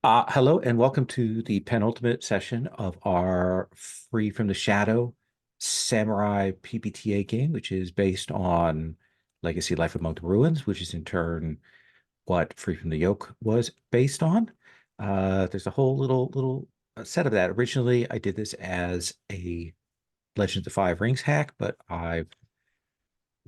Hello and welcome to the penultimate session of our Free from the Shadow Samurai PBTA game, which is based on Legacy Life Among the Ruins, which is in turn what Free from the Yoke was based on. There's a whole little set of that. Originally, I did this as a Legends of Five Rings hack, but I've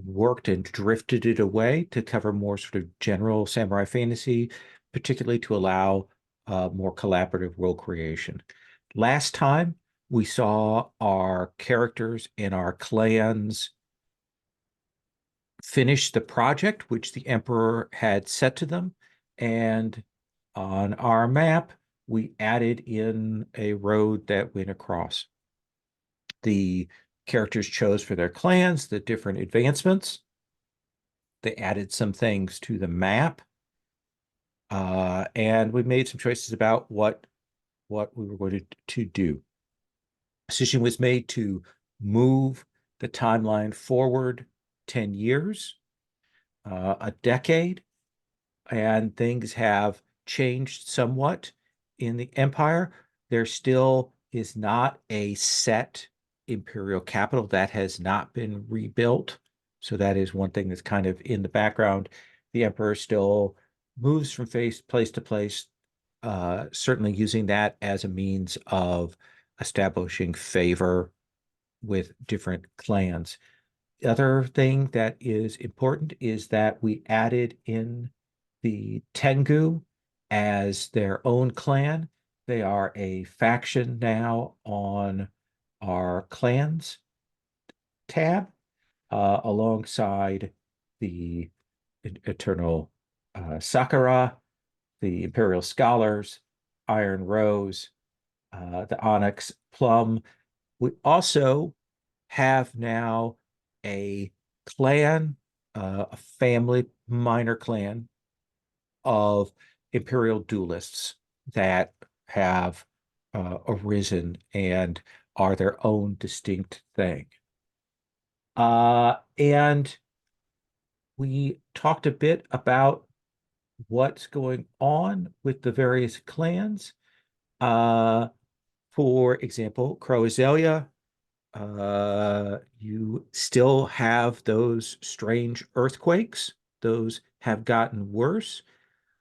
worked and drifted it away to cover more sort of general samurai fantasy, particularly to allow more collaborative role creation. Last time, we saw our characters and our clans finish the project which the Emperor had set to them. And on our map, we added in a road that went across. The characters chose for their clans the different advancements. They added some things to the map. And we made some choices about what we were going to do. Decision was made to move the timeline forward 10 years, a decade, and things have changed somewhat in the empire. There still is not a set imperial capital that has not been rebuilt. So that is one thing that's kind of in the background. The emperor still moves from place to place, certainly using that as a means of establishing favor with different clans. The other thing that is important is that we added in the Tengu as their own clan. They are a faction now on our clans tab, alongside the Eternal Sakura, the Imperial Scholars, Iron Rose, the Onyx Plum. We also have now a clan, a family, minor clan of Imperial duelists that have arisen and are their own distinct thing. And we talked a bit about what's going on with the various clans. Uh, for example, Crow Azalea, you still have those strange earthquakes. Those have gotten worse.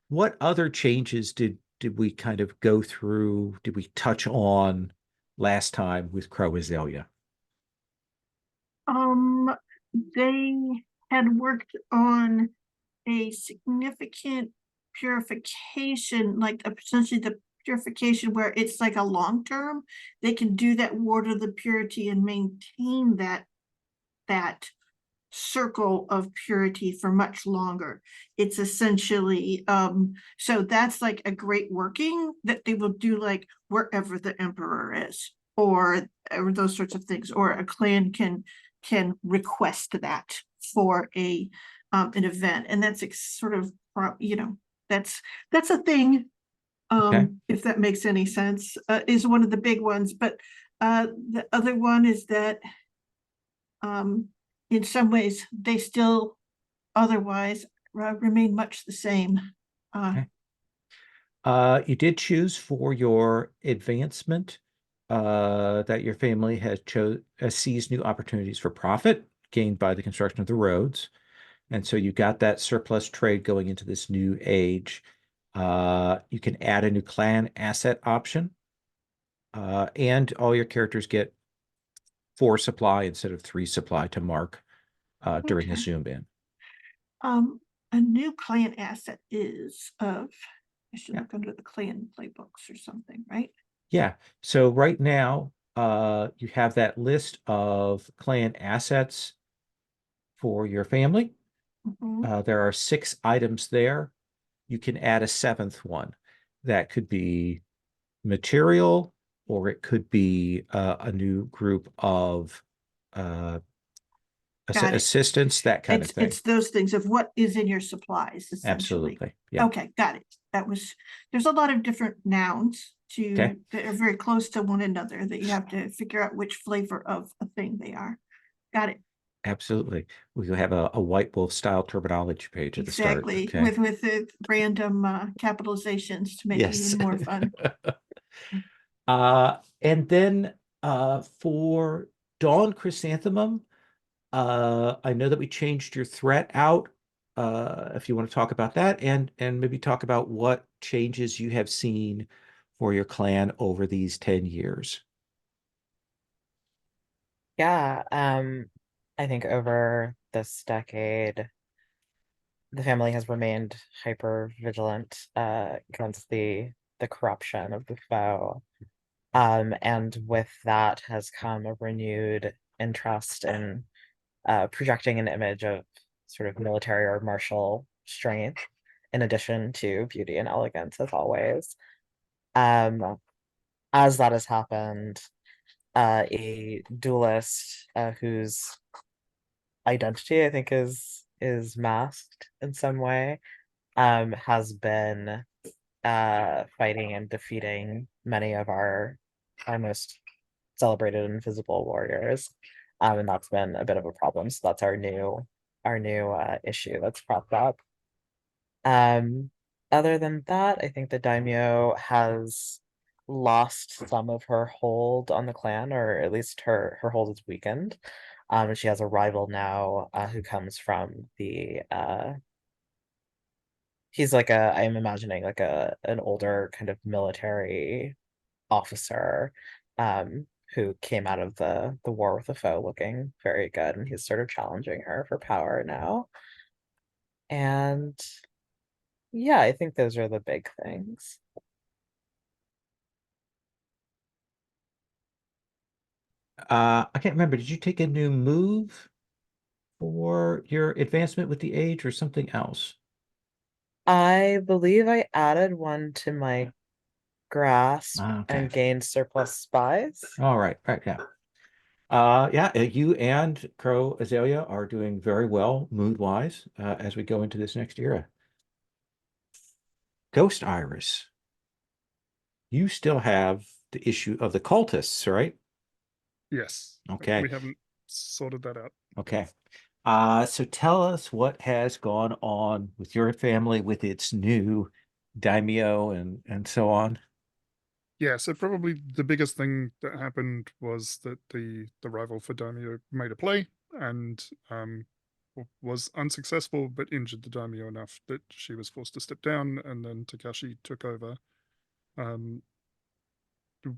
What other changes did we kind of go through? Did we touch on last time with Crow Azalea? Um, they had worked on a significant purification, like essentially the purification where it's like a long term. They can do that water the purity and maintain that circle of purity for much longer. It's essentially so that's like a great working that they will do like wherever the emperor is, or those sorts of things, or a clan can request that for a an event, and that's sort of that's a thing, Okay. if that makes any sense, is one of the big ones. But the other one is that um in some ways they still otherwise remain much the same. uh Okay. You did choose for your advancement that your family has seized new opportunities for profit gained by the construction of the roads. And so you got that surplus trade going into this new age. You can add a new clan asset option, and all your characters get 4 supply instead of 3 supply to mark during the okay. zoom in. A new clan asset is of, I should Yeah. look under the clan playbooks or something, right? Yeah. So right now, you have that list of clan assets for your family. Mhm. There are 6 items there. You can add a 7th one. That could be material, or it could be a new group of uh, Got it. assistants, that kind of thing. It's those things of what is in your supplies, essentially. Absolutely. Yeah. Okay, got it. That was, there's a lot of different nouns Okay. that are very close to one another that you have to figure out which flavor of a thing they are. Got it. Absolutely. We could have a White Wolf style terminology page at the start. Exactly, Okay. with the random capitalizations to make it Yes. even more fun. And then for Dawn Chrysanthemum, I know that we changed your threat out. If you want to talk about that and maybe talk about what changes you have seen for your clan over these 10 years. Yeah, I think over this decade, the family has remained hyper vigilant against the corruption of the foe. And with that has come a renewed interest in projecting an image of sort of military or martial strength, in addition to beauty and elegance, as always. Um, as that has happened, a duelist whose identity I think is masked in some way has been fighting and defeating many of our most celebrated invisible warriors. And that's been a bit of a problem. So that's our new issue that's propped up. Um, Other than that, I think the daimyo has lost some of her hold on the clan, or at least her hold is weakened. And she has a rival now who comes from the he's like a I'm imagining like a an older kind of military officer who came out of the war with the foe looking very good, and he's sort of challenging her for power now. And yeah, I think those are the big things. I can't remember. Did you take a new move for your advancement with the age or something else? I believe I added one to my grasp Okay. and gained surplus spies. All right. Right. Yeah. Yeah. You and Crow Azalea are doing very well mood wise as we go into this next era. Ghost Iris, you still have the issue of the cultists, right? Yes, Okay. we haven't sorted that out. Okay. So tell us what has gone on with your family with its new daimyo and so on. Yeah, so probably the biggest thing that happened was that the rival for Daimyo made a play and was unsuccessful, but injured the Daimyo enough that she was forced to step down, and then Takashi took over. Um,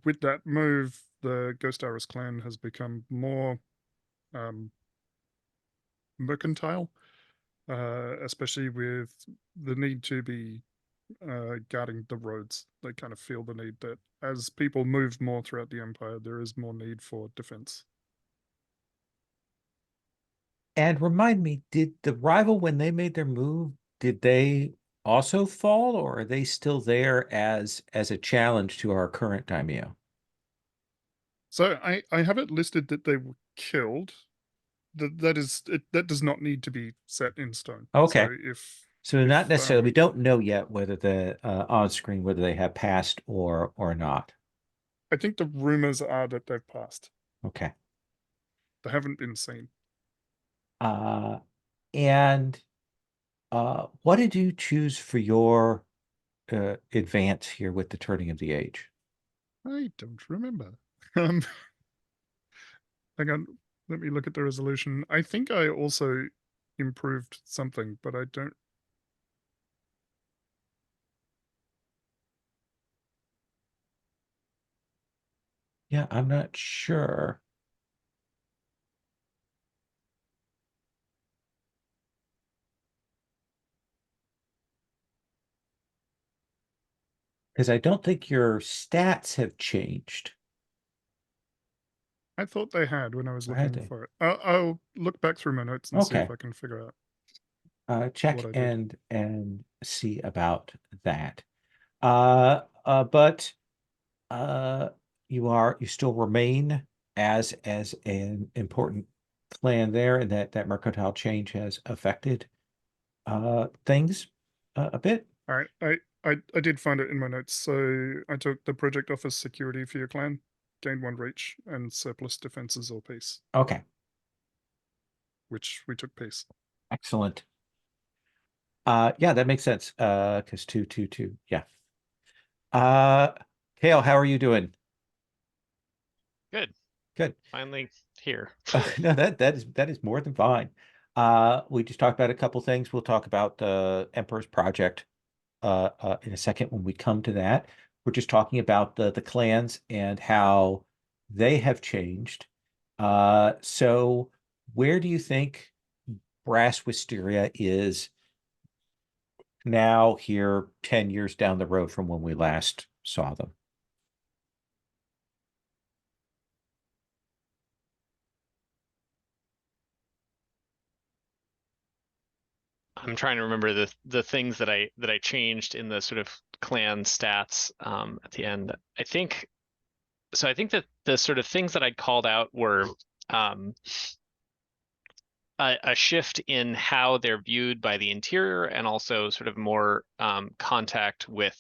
with that move, the Ghost Iris clan has become more um, mercantile, especially with the need to be guarding the roads. They kind of feel the need that as people move more throughout the empire, there is more need for defense. And remind me, did the rival, when they made their move, did they also fall, or are they still there as a challenge to our current daimyo? So I have it listed that they were killed. That does not need to be set in stone. Okay. So So not if necessarily, we don't know yet whether the on screen whether they have passed or not. I think the rumors are that they've passed. Okay. They haven't been seen. Uh and what did you choose for your advance here with the turning of the age? I don't remember. Um, hang on, let me look at the resolution. I think I also improved something, but I don't. Yeah, I'm not sure. Because I don't think your stats have changed. I thought they had when I was Or had looking they? for it. I'll look back through my notes and see if Okay. I can figure out Check what I did. and see about that. But uh, you still remain as an important clan there, and that mercantile change has affected things a bit. All right, I did find it in my notes. So I took the project office security for your clan, gained one reach, and surplus defenses or peace. Okay. which we took pace. Excellent. Yeah, that makes sense. Because two. Yeah. Kale, how are you doing? Good. Good. Finally here. No, that is more than fine. We just talked about a couple things. We'll talk about the Emperor's Project in a second when we come to that. We're just talking about the clans and how they have changed. So where do you think Brass Wisteria is now here 10 years down the road from when we last saw them? I'm trying to remember the things that I changed in the sort of clan stats at the end. I think that the sort of things that I called out were a shift in how they're viewed by the interior, and also sort of more contact with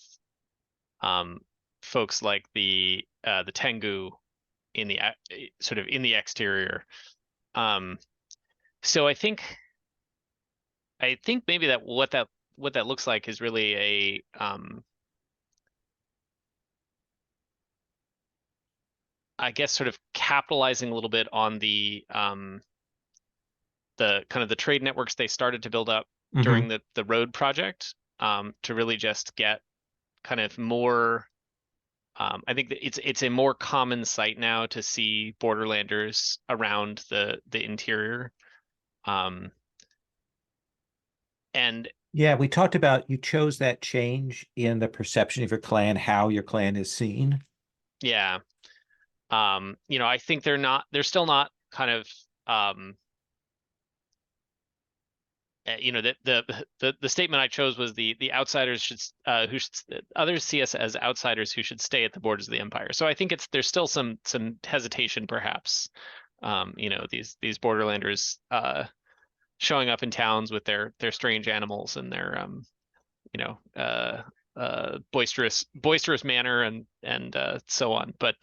folks like the Tengu in the sort of in the exterior. So I think maybe that what that looks like is really a I guess sort of capitalizing a little bit on the kind of the trade networks they started to build up during the road project, to really just get kind of more. I think that it's a more common sight now to see Borderlanders around the interior. And yeah, we talked about you chose that change in the perception of your clan, how your clan is seen. yeah, I think they're still not kind of the statement I chose was the outsiders should others see us as outsiders who should stay at the borders of the empire. So I think there's still some hesitation perhaps, these Borderlanders showing up in towns with their strange animals and their boisterous manner and so on. But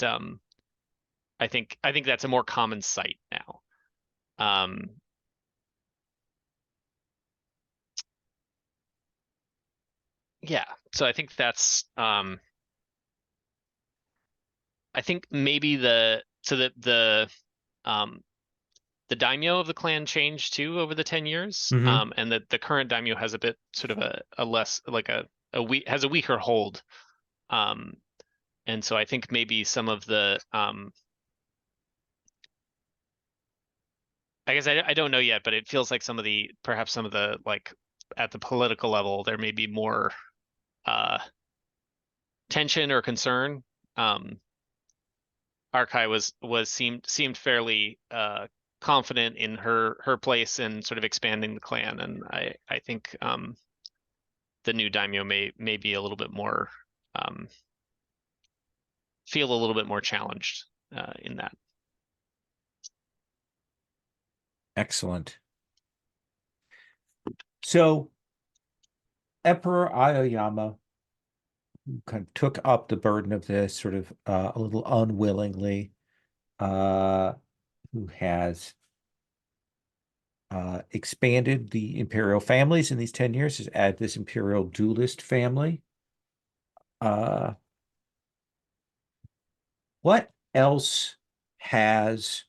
I think that's a more common sight now. Yeah, so I think that's I think maybe the daimyo of the clan changed too over the 10 years. And that the current daimyo has a bit sort of a less like has a weaker hold. And so I think maybe some of the I guess I don't know yet, but it feels like perhaps some of the like at the political level there may be more tension or concern. Arkai seemed fairly confident in her place in sort of expanding the clan, and I think the new daimyo may be a little bit more feel a little bit more challenged in that. Excellent. So Emperor Aoyama kind of took up the burden of this sort of a little unwillingly, who has expanded the imperial families in these 10 years, has added this imperial duelist family. What else has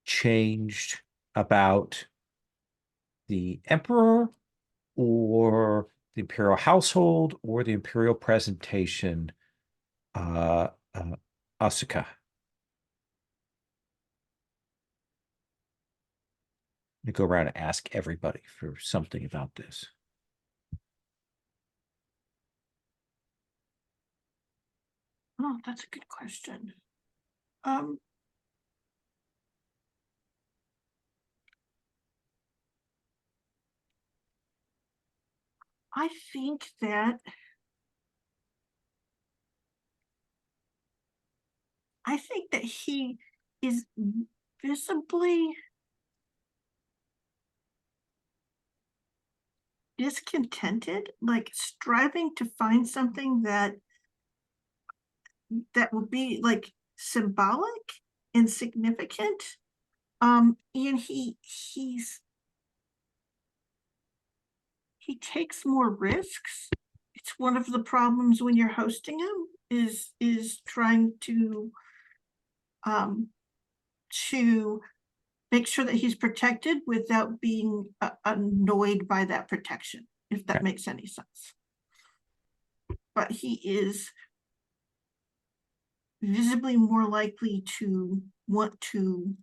changed about the emperor or the imperial household or the imperial presentation, Asuka? To go around and ask everybody for something about this. Oh, that's a good question. I think that he is visibly discontented, like striving to find something that will be like symbolic and significant. And he takes more risks. It's one of the problems when you're hosting him is trying to make sure that he's protected without being annoyed by that protection, if that Okay. makes any sense. But he is visibly more likely to want to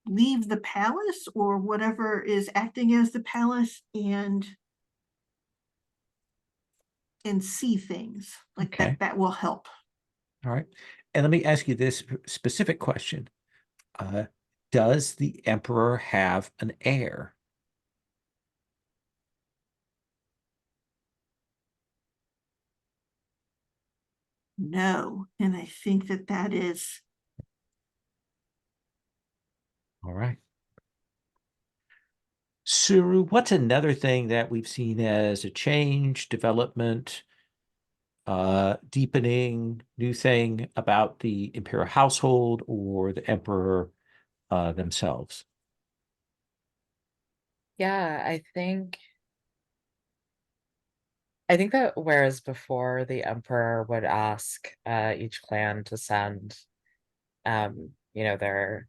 leave the palace or whatever is acting as the palace and see things like Okay. that will help. All right. And let me ask you this specific question. Does the emperor have an heir? No, and I think that is All right. Suru, what's another thing that we've seen as a change, development, deepening, new thing about the imperial household or the emperor themselves? Yeah, I think that whereas before the emperor would ask each clan to send you know, their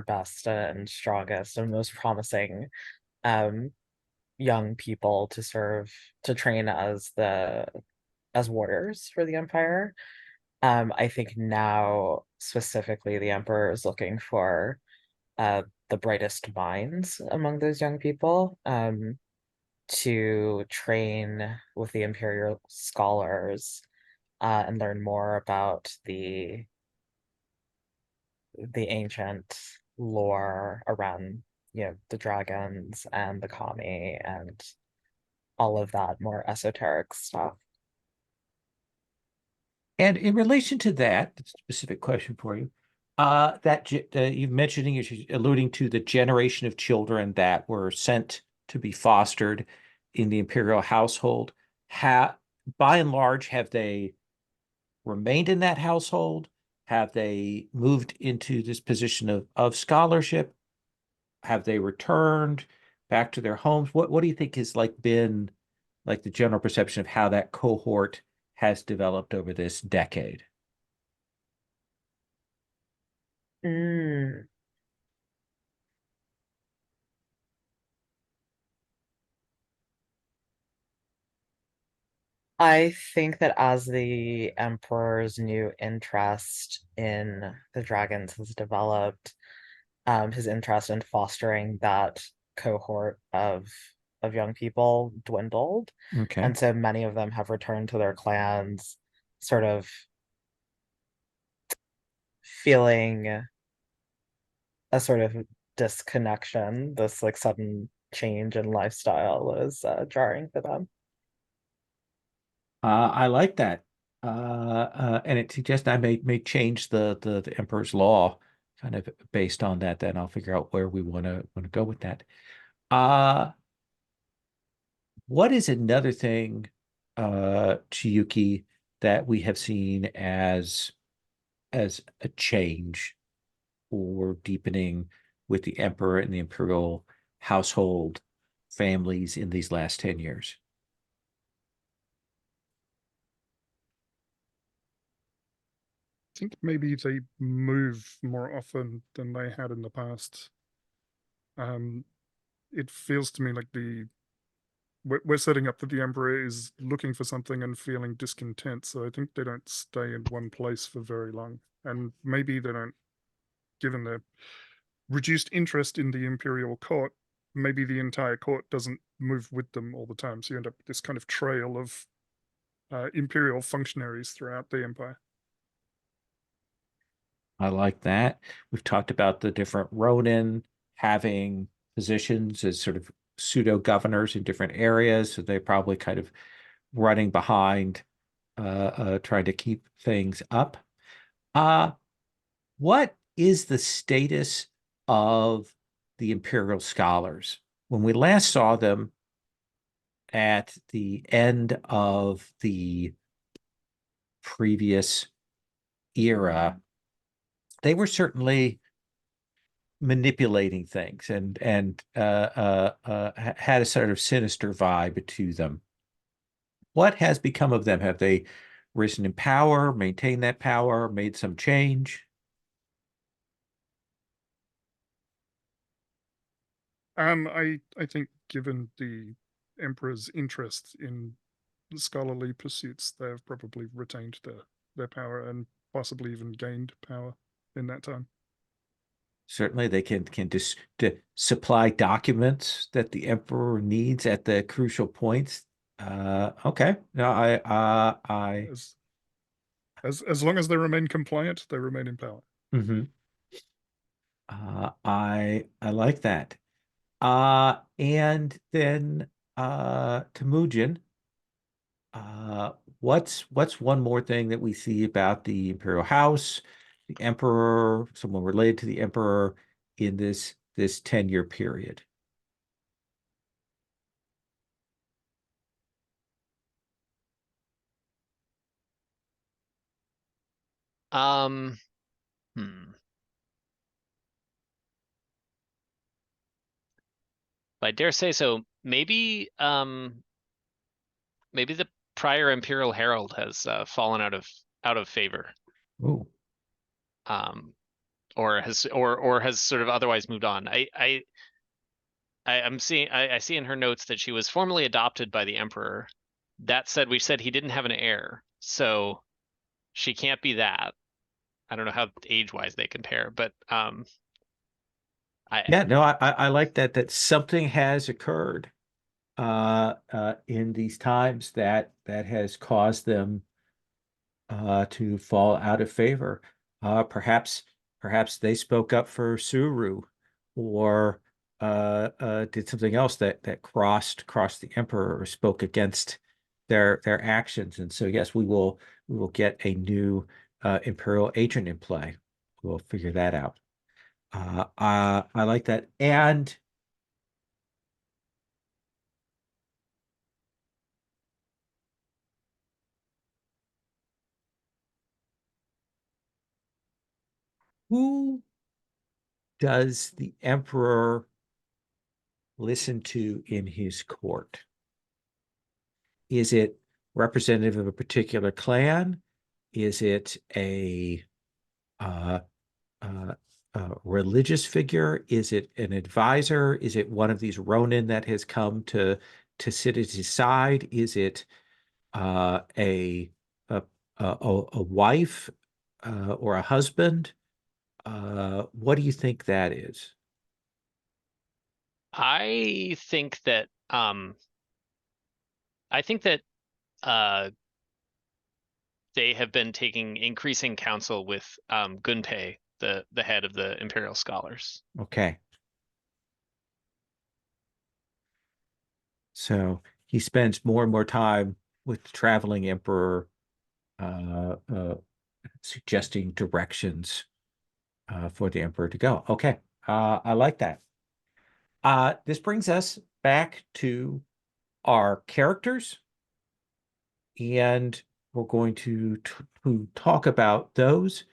best and strongest and most promising young people to serve to train as warriors for the empire. I think now specifically the emperor is looking for the brightest minds among those young people to train with the imperial scholars and learn more about the ancient lore around, you know, the dragons and the kami and all of that more esoteric stuff. And in relation to that, specific question for you, that you've mentioning, you're alluding to the generation of children that were sent to be fostered in the imperial household. By and large, have they remained in that household? Have they moved into this position of scholarship? Have they returned back to their homes? What do you think has been the general perception of how that cohort has developed over this decade? Mm. I think that as the emperor's new interest in the dragons has developed, his interest in fostering that cohort of young people dwindled. Okay. And so many of them have returned to their clans, sort of feeling a sort of disconnection. This like sudden change in lifestyle is jarring for them. I like that. And it suggests I may change the Emperor's Law kind of based on that. Then I'll figure out where we want to go with that. Uh, what is another thing, Chiyuki, that we have seen as a change or deepening with the Emperor and the imperial household families in these last 10 years? I think maybe they move more often than they had in the past. It feels to me like we're setting up that the emperor is looking for something and feeling discontent, so I think they don't stay in one place for very long. And maybe they don't, given the reduced interest in the imperial court, maybe the entire court doesn't move with them all the time, so you end up with this kind of trail of imperial functionaries throughout the empire. I like that. We've talked about the different Ronin having positions as sort of pseudo governors in different areas. So they're probably kind of running behind, trying to keep things up. What is the status of the Imperial Scholars? When we last saw them at the end of the previous era, they were certainly manipulating things and had a sort of sinister vibe to them. What has become of them? Have they risen in power, maintained that power, made some change? I think given the Emperor's interest in scholarly pursuits, they have probably retained their power and possibly even gained power in that time. Certainly, they can supply documents that the emperor needs at the crucial points. Okay, no, I As long as they remain compliant, they remain in power. mhm. I like that. And then Temujin, what's one more thing that we see about the imperial house, the emperor, someone related to the emperor in this 10-year period? Um, hmm. If I dare say so, maybe maybe the prior Imperial Herald has fallen out of favor. Ooh. Or has sort of otherwise moved on. I'm seeing I see in her notes that she was formally adopted by the Emperor. That said, we said he didn't have an heir, so she can't be that. I don't know how age-wise they compare, but Yeah, no, I like that something has occurred in these times that has caused them to fall out of favor. Perhaps they spoke up for Suru, or did something else that crossed the emperor, or spoke against their actions. And so yes, we will get a new imperial agent in play. We'll figure that out. I like that. And who does the emperor listen to in his court? Is it representative of a particular clan? Is it a uh, religious figure? Is it an advisor? Is it one of these Ronin that has come to sit at his side? Is it a wife or a husband? What do you think that is? I think that uh they have been taking increasing counsel with Gunpei, the head of the Imperial Scholars. Okay. So he spends more and more time with the traveling emperor, suggesting directions for the emperor to go. Okay, I like that. This brings us back to our characters, and we're going to talk about those.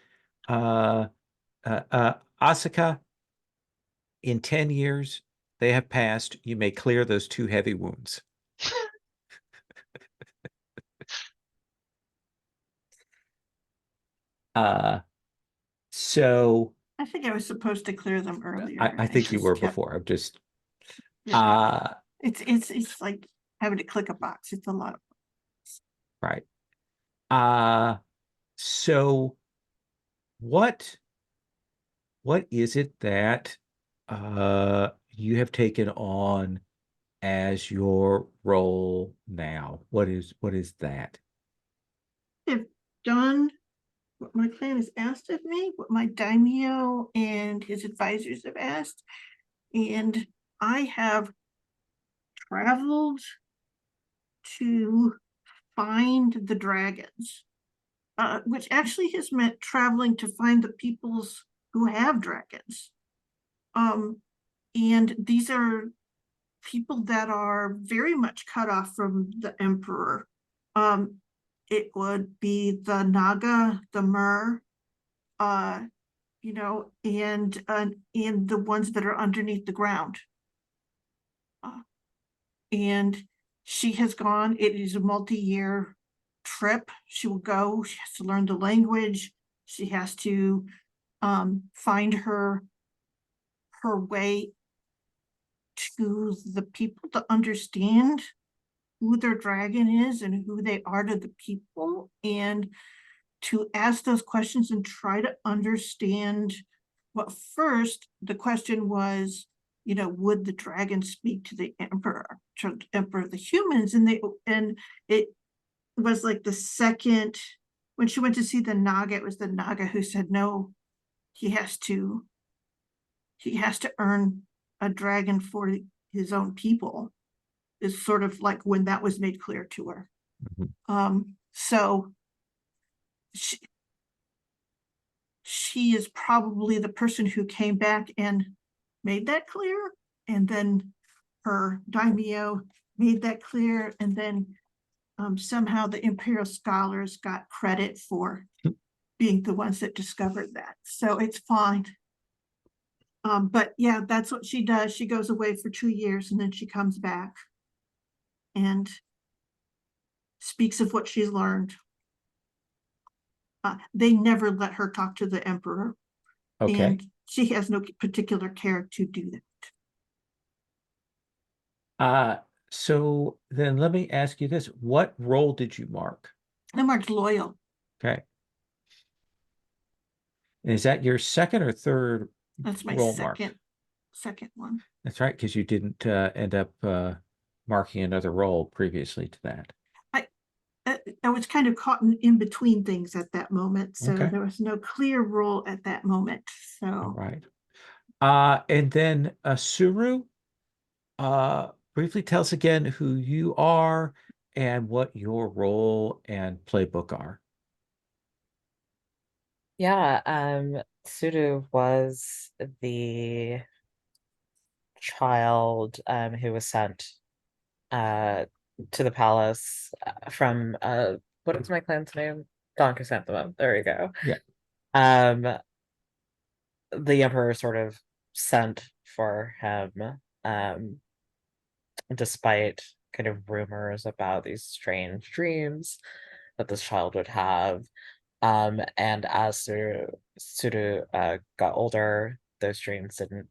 Asuka, in 10 years, they have passed. You may clear those 2 heavy wounds. So I think I was supposed to clear them earlier. I think you just were kept- before. I'm just Yeah. It's like having to click a box. It's a lot of right. So what is it that you have taken on as your role now? What is that? I've done what my clan has asked of me, what my daimyo and his advisors have asked, and I have traveled to find the dragons, which actually has meant traveling to find the peoples who have dragons. And these are people that are very much cut off from the emperor. It would be the Naga, the Mer, you know, and the ones that are underneath the ground. And she has gone, it is a multi-year trip. She will go, she has to learn the language, she has to find her way to the people to understand who their dragon is and who they are to the people, and to ask those questions and try to understand what first the question was, you know, would the dragon speak to the emperor, of the humans? And it was like the second, when she went to see the Naga, it was the Naga who said, no, he has to earn a dragon for his own people, is sort of like when that was made clear to her. So she is probably the person who came back and made that clear, and then her daimyo made that clear, and then somehow the imperial scholars got credit for being the ones that discovered that. So it's fine. But yeah, that's what she does. She goes away for 2 years and then she comes back and speaks of what she's learned. They never let her talk to the emperor. Okay. And she has no particular care to do that. So then let me ask you this. What role did you mark? I marked loyal. Okay. And is that your second or third That's my role mark? second one. That's right, because you didn't end up marking another role previously to that. I was kind of caught in between things at that moment, so Okay. there was no clear role at that moment. So All right. And then Suru, briefly tell us again who you are and what your role and playbook are. Yeah, Suru was the child who was sent to the palace from what is my clan's name? Don Chrysanthemum. There we go. Yeah. The emperor sort of sent for him, despite kind of rumors about these strange dreams that this child would have. And as Suru got older, those dreams didn't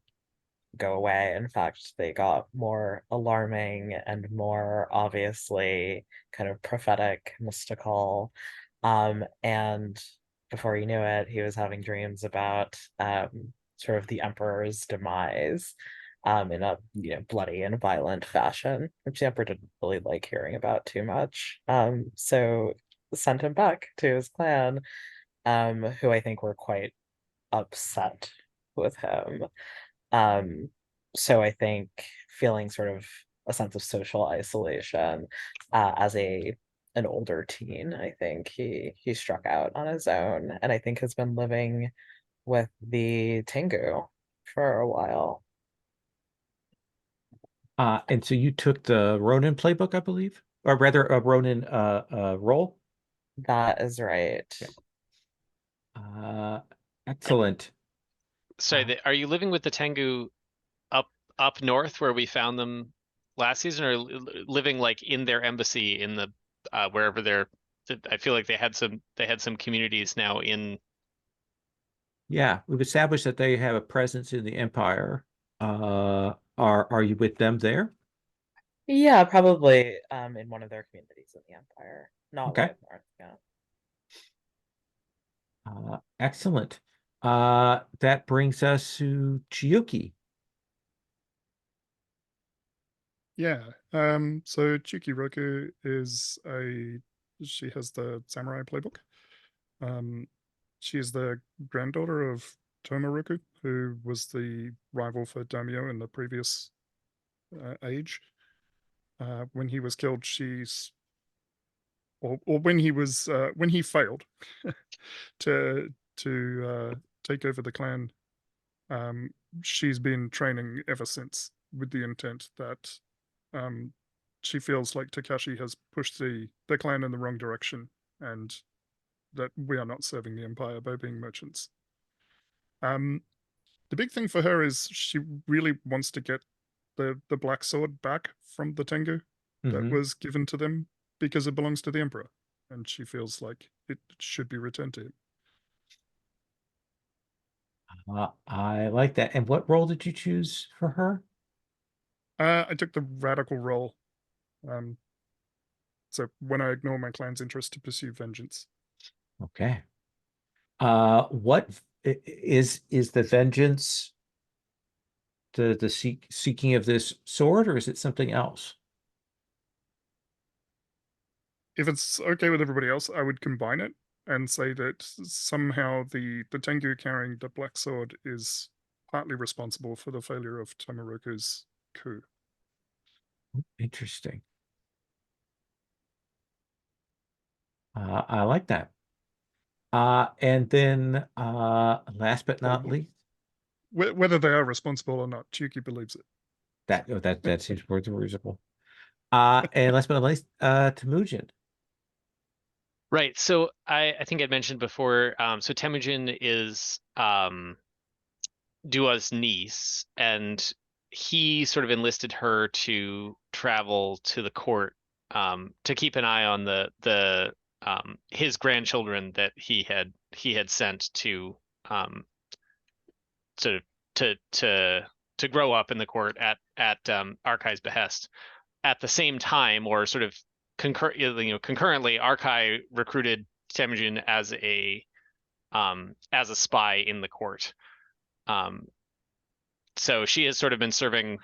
go away. In fact, they got more alarming and more obviously kind of prophetic, mystical. And before you knew it, he was having dreams about sort of the emperor's demise in a bloody and violent fashion, which the emperor didn't really like hearing about too much. So sent him back to his clan, who I think were quite upset with him. So I think feeling sort of a sense of social isolation as an older teen, I think he struck out on his own, and I think has been living with the Tengu for a while. And so you took the Ronin playbook, I believe, or rather a Ronin role. That is right. Excellent. Sorry, are you living with the Tengu up north where we found them last season, or living like in their embassy in the wherever they're? I feel like they had some communities now in. Yeah, we've established that they have a presence in the empire. Are you with them there? Yeah, probably in one of their communities in the empire, not Okay. way up north. Yeah. Excellent. That brings us to Chiyuki. Yeah. So Chuki Roku she has the samurai playbook. She is the granddaughter of Tomaruku, who was the rival for Daimyo in the previous age. When he was killed, when he failed to take over the clan, she's been training ever since with the intent that she feels like Takashi has pushed the clan in the wrong direction and that we are not serving the empire by being merchants. The big thing for her is she really wants to get the black sword back from the Tengu that Mhm. was given to them because it belongs to the Emperor, and she feels like it should be returned to him. I like that. And what role did you choose for her? I took the radical role. Um, so when I ignore my clan's interest to pursue vengeance. Okay. What is the vengeance the seeking of this sword, or is it something else? If it's okay with everybody else, I would combine it and say that somehow the Tengu carrying the black sword is partly responsible for the failure of Tamaroku's coup. Interesting. I like that. And then last but not least, Whether they are responsible or not, Chuki believes it. that seems more than reasonable. And last but not least, Temujin. Right. So I think I'd mentioned before, so Temujin is Dua's niece, and he sort of enlisted her to travel to the court to keep an eye on the his grandchildren that he had sent to sort of to grow up in the court at Arkai's behest. At the same time, or sort of concurrently, Arkai recruited Temujin as a spy in the court. So she has sort of been serving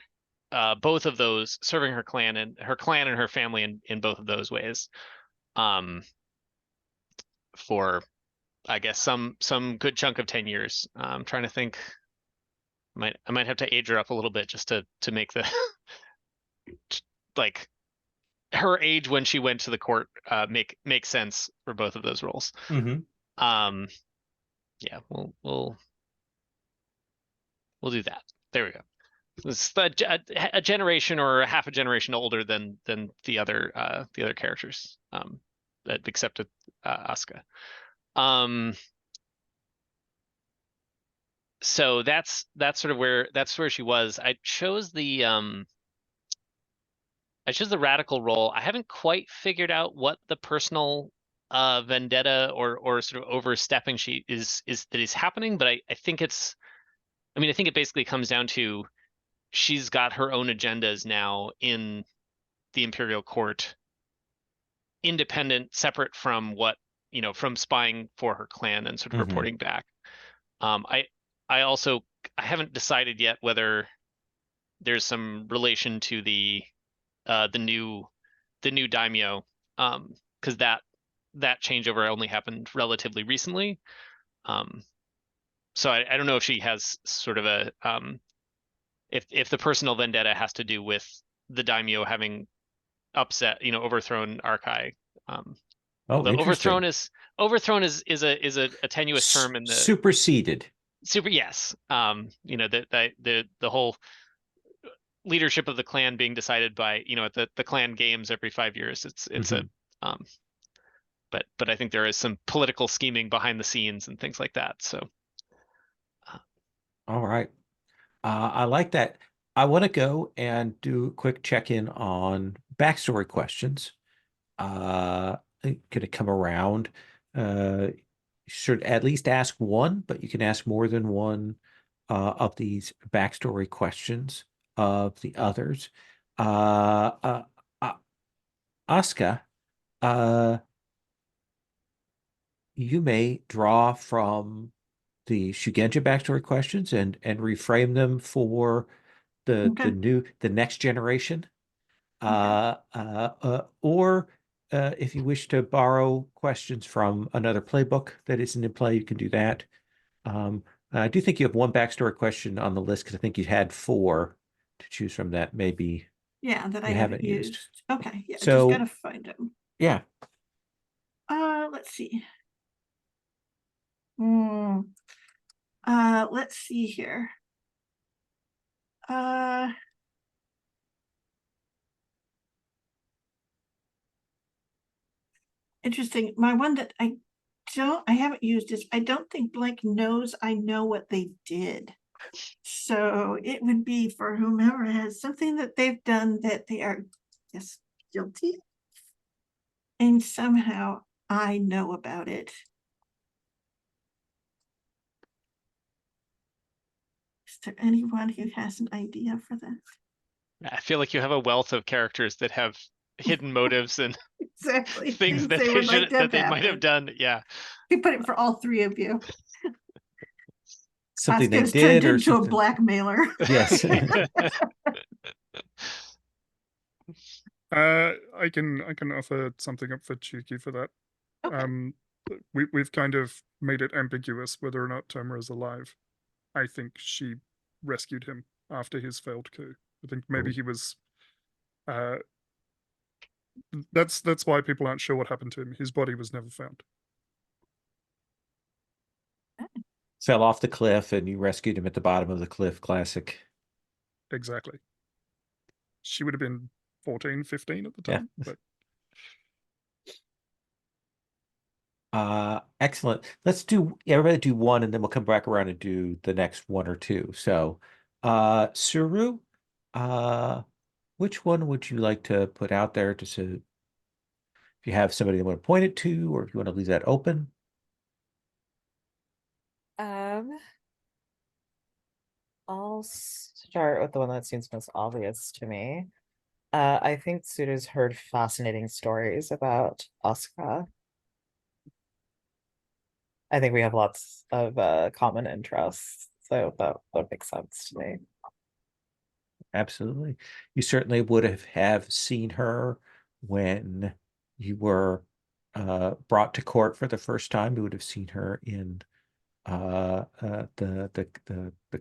both of those, serving her clan and her family in both of those ways. For I guess some good chunk of 10 years. I'm trying to think. I might have to age her up a little bit just to make the like her age when she went to the court make sense for both of those roles. Mm-hmm. Yeah, we'll do that. There we go. It's a generation or a half a generation older than the other characters, except Asuka. So that's sort of where she was. I chose the radical role. I haven't quite figured out what the personal vendetta or sort of overstepping is that is happening, but I think it's, I mean, I think it basically comes down to she's got her own agendas now in the Imperial Court, independent, separate from what, from spying for her clan and sort of reporting back. I also, I haven't decided yet whether there's some relation to the new daimyo, because that changeover only happened relatively recently. So I don't know if she has sort of a if the personal vendetta has to do with the daimyo having overthrown Arkai. Oh, Although interesting. overthrown is a tenuous term in the Superseded. yes. The whole leadership of the clan being decided by at the clan games every 5 years. It's a but I think there is some political scheming behind the scenes and things like that. So All right. I like that. I want to go and do a quick check-in on backstory questions. I'm gonna come around. Should at least ask one, but you can ask more than one of these backstory questions of the others. Uh, Asuka, uh, you may draw from the Shugenja backstory questions and reframe them for Okay. the next generation. Okay. Or if you wish to borrow questions from another playbook that isn't in play, you can do that. I do think you have one backstory question on the list because I think you had 4 to choose from that maybe Yeah, that I you haven't haven't used. Okay, yeah, just So gotta find them. yeah, Let's see. Let's see here. Interesting. My one that I I haven't used this. I don't think Blake knows I know what they did. So it would be for whomever has something that they've done that they are just guilty of, and somehow I know about it. Is there anyone who has an idea for that? I feel like you have a wealth of characters that have hidden motives and Exactly. things that they they would like should to that have they might have happen. done. Yeah. We put it for all three of you. Something they Oscar's turned did or into a something. blackmailer. Yes. I can offer something up for Chuki for that. Okay. We've kind of made it ambiguous whether or not Tomer is alive. I think she rescued him after his failed coup. I think maybe Ooh. he was. That's why people aren't sure what happened to him. His body was never found. Fell off the cliff and you rescued him at the bottom of the cliff. Classic. Exactly. She would have been 14, 15 at the Yeah. time. But Excellent. Let's do everybody do one and then we'll come back around and do the next one or two. So Suru, which one would you like to put out there to see if you have somebody you want to point it to, or if you want to leave that open? I'll start with the one that seems most obvious to me. I think Suda's heard fascinating stories about Asuka. I think we have lots of common interests, so that makes sense to me. Absolutely. You certainly would have seen her when you were brought to court for the first time. You would have seen her in the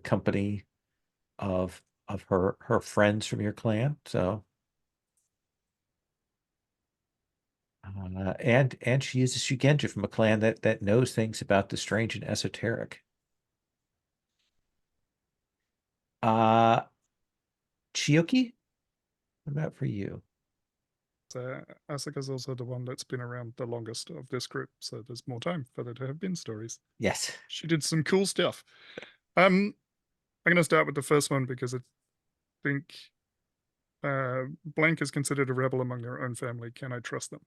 company of her friends from your clan. So and she is a Shugenja from a clan that knows things about the strange and esoteric. Chioki, what about for you? Asuka's also the one that's been around the longest of this group, so there's more time for there to have been stories. Yes. She did some cool stuff. I'm going to start with the first one because I think Blank is considered a rebel among their own family. Can I trust them?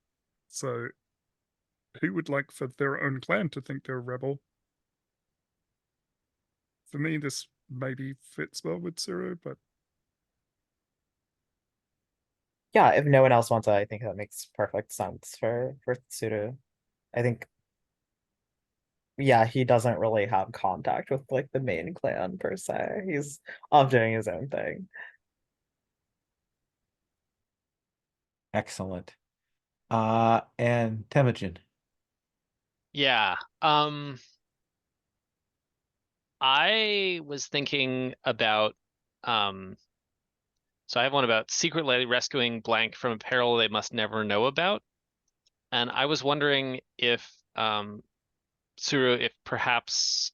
So who would like for their own clan to think they're a rebel? For me, this maybe fits well with Zero, but Yeah, if no one else wants it, I think that makes perfect sense for Suda. I think, yeah, he doesn't really have contact with like the main clan per se. He's off doing his own thing. Excellent. And Temujin. Yeah. I was thinking about so I have one about secretly rescuing blank from a peril they must never know about. And I was wondering if Suru, if perhaps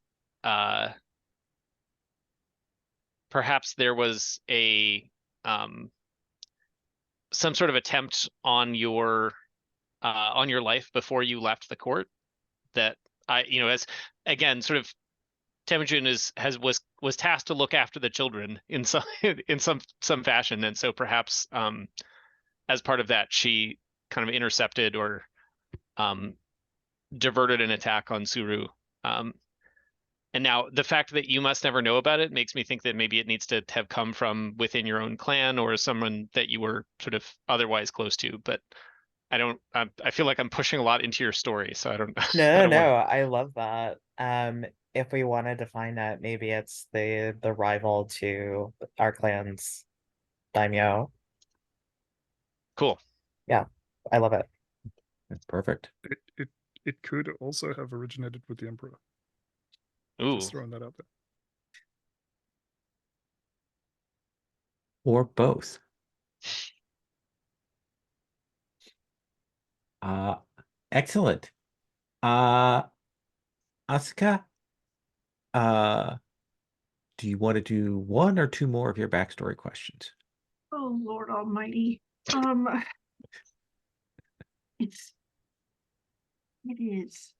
perhaps there was a some sort of attempt on your life before you left the court that as again sort of Temujin was tasked to look after the children in some in some fashion, and so perhaps as part of that she kind of intercepted or diverted an attack on Suru. And now the fact that you must never know about it makes me think that maybe it needs to have come from within your own clan or someone that you were sort of otherwise close to. But I feel like I'm pushing a lot into your story, so I don't. No, I love that. If we want to define it, maybe it's the rival to our clan's daimyo. Cool. Yeah, I love it. That's perfect. it could also have originated with the Emperor. Ooh. Just throwing that out there. Or both. Excellent. Asuka, do you want to do one or two more of your backstory questions? Oh, Lord Almighty. It is.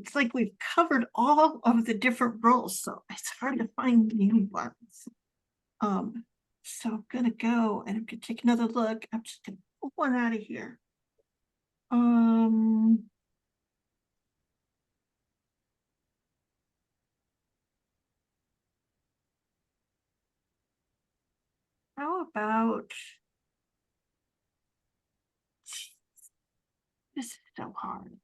it's like we've covered all of the different roles, so it's hard to find new ones. So I'm gonna go and I'm gonna take another look. I'm just gonna pull one out of here. How about this is so hard.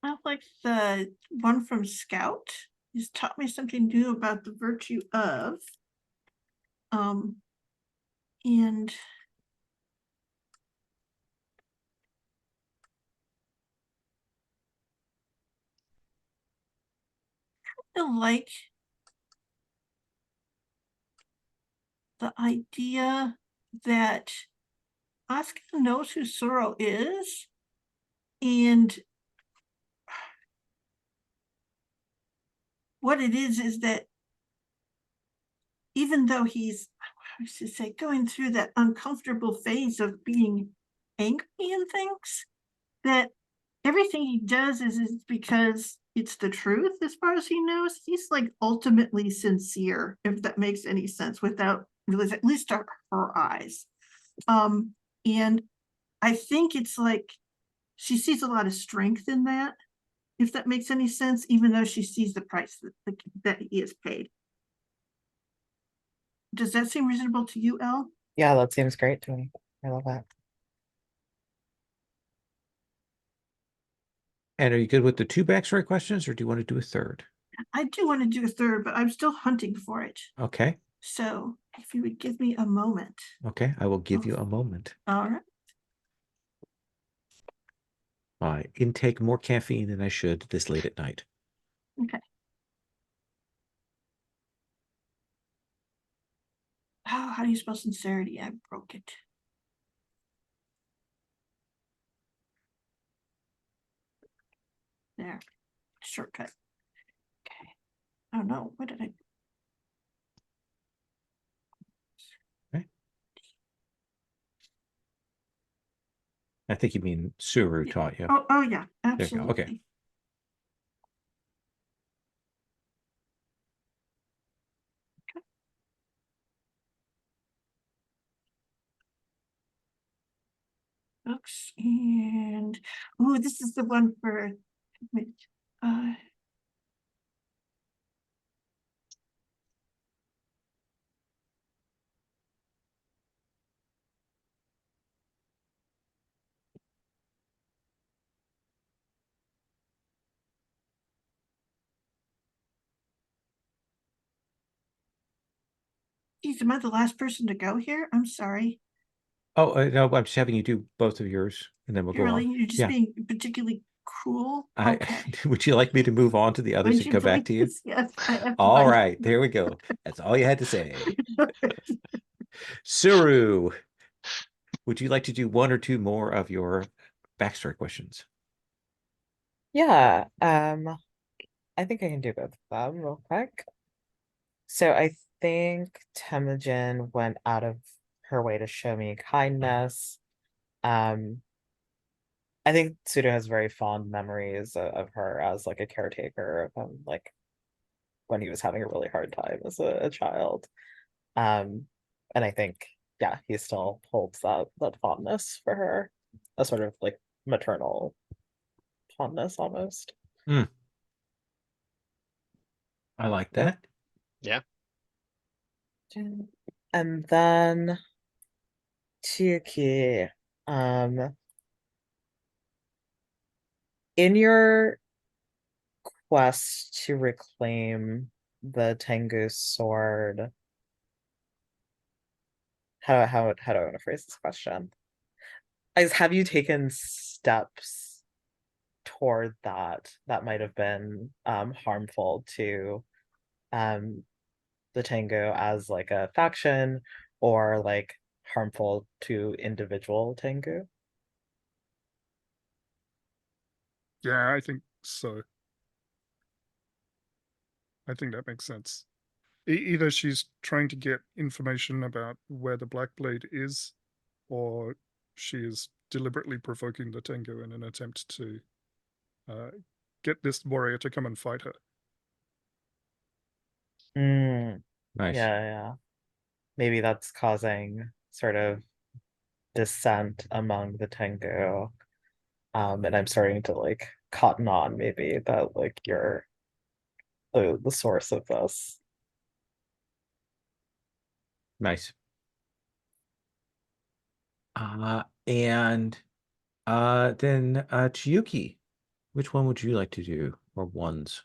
I like the one from Scout. He's taught me something new about the virtue of. And I like the idea that Asuka knows who Soro is, and what it is that even though he's, I should say, going through that uncomfortable phase of being angry and things, that everything he does is because it's the truth as far as he knows. He's like ultimately sincere, if that makes any sense, without really, at least to her eyes. And I think it's like she sees a lot of strength in that, if that makes any sense, even though she sees the price that he is paid. Does that seem reasonable to you, Elle? Yeah, that seems great to me. I love that. And are you good with the 2 backstory questions, or do you want to do a third? I do want to do a third, but I'm still hunting for it. Okay. So if you would give me a moment. Okay, I will give you a moment. All right. I intake more caffeine than I should this late at night. Okay. Oh, how do you spell sincerity? I broke it. There. Shortcut. Okay. Oh no, what did I? Okay. I think you mean Suru taught you. Oh yeah, There you go. absolutely. Okay. Books and oh, this is the one for geez, am I the last person to go here? I'm sorry. Oh, no, I'm just having you do both of yours, and then we'll go Really, on. you're just Yeah. being particularly cruel. I, Okay. would you like me to move on to the others Would and you come back to you? please? Yes, I have to All find- right, there we go. That's all you had to say. Suru, would you like to do 1 or 2 more of your backstory questions? Yeah, I think I can do both of them real quick. So I think Temujin went out of her way to show me kindness. I think Sudo has very fond memories of her as like a caretaker of him, like when he was having a really hard time as a child. And I think, yeah, he still holds that fondness for her, a sort of like maternal fondness almost. I like that. Yeah. And then Chiyuki, in your quest to reclaim the Tengu sword, how do I want to phrase this question? Have you taken steps toward that might have been harmful to the Tengu as like a faction, or like harmful to individual Tengu. Yeah, I think so. I think that makes sense. Either she's trying to get information about where the Black Blade is, or she is deliberately provoking the Tengu in an attempt to get this warrior to come and fight her. Mm, Nice. yeah. Maybe that's causing sort of dissent among the Tengu. And I'm starting to like cotton on maybe that like you're the source of this. Nice. And then Chiyuki, which one would you like to do, or ones?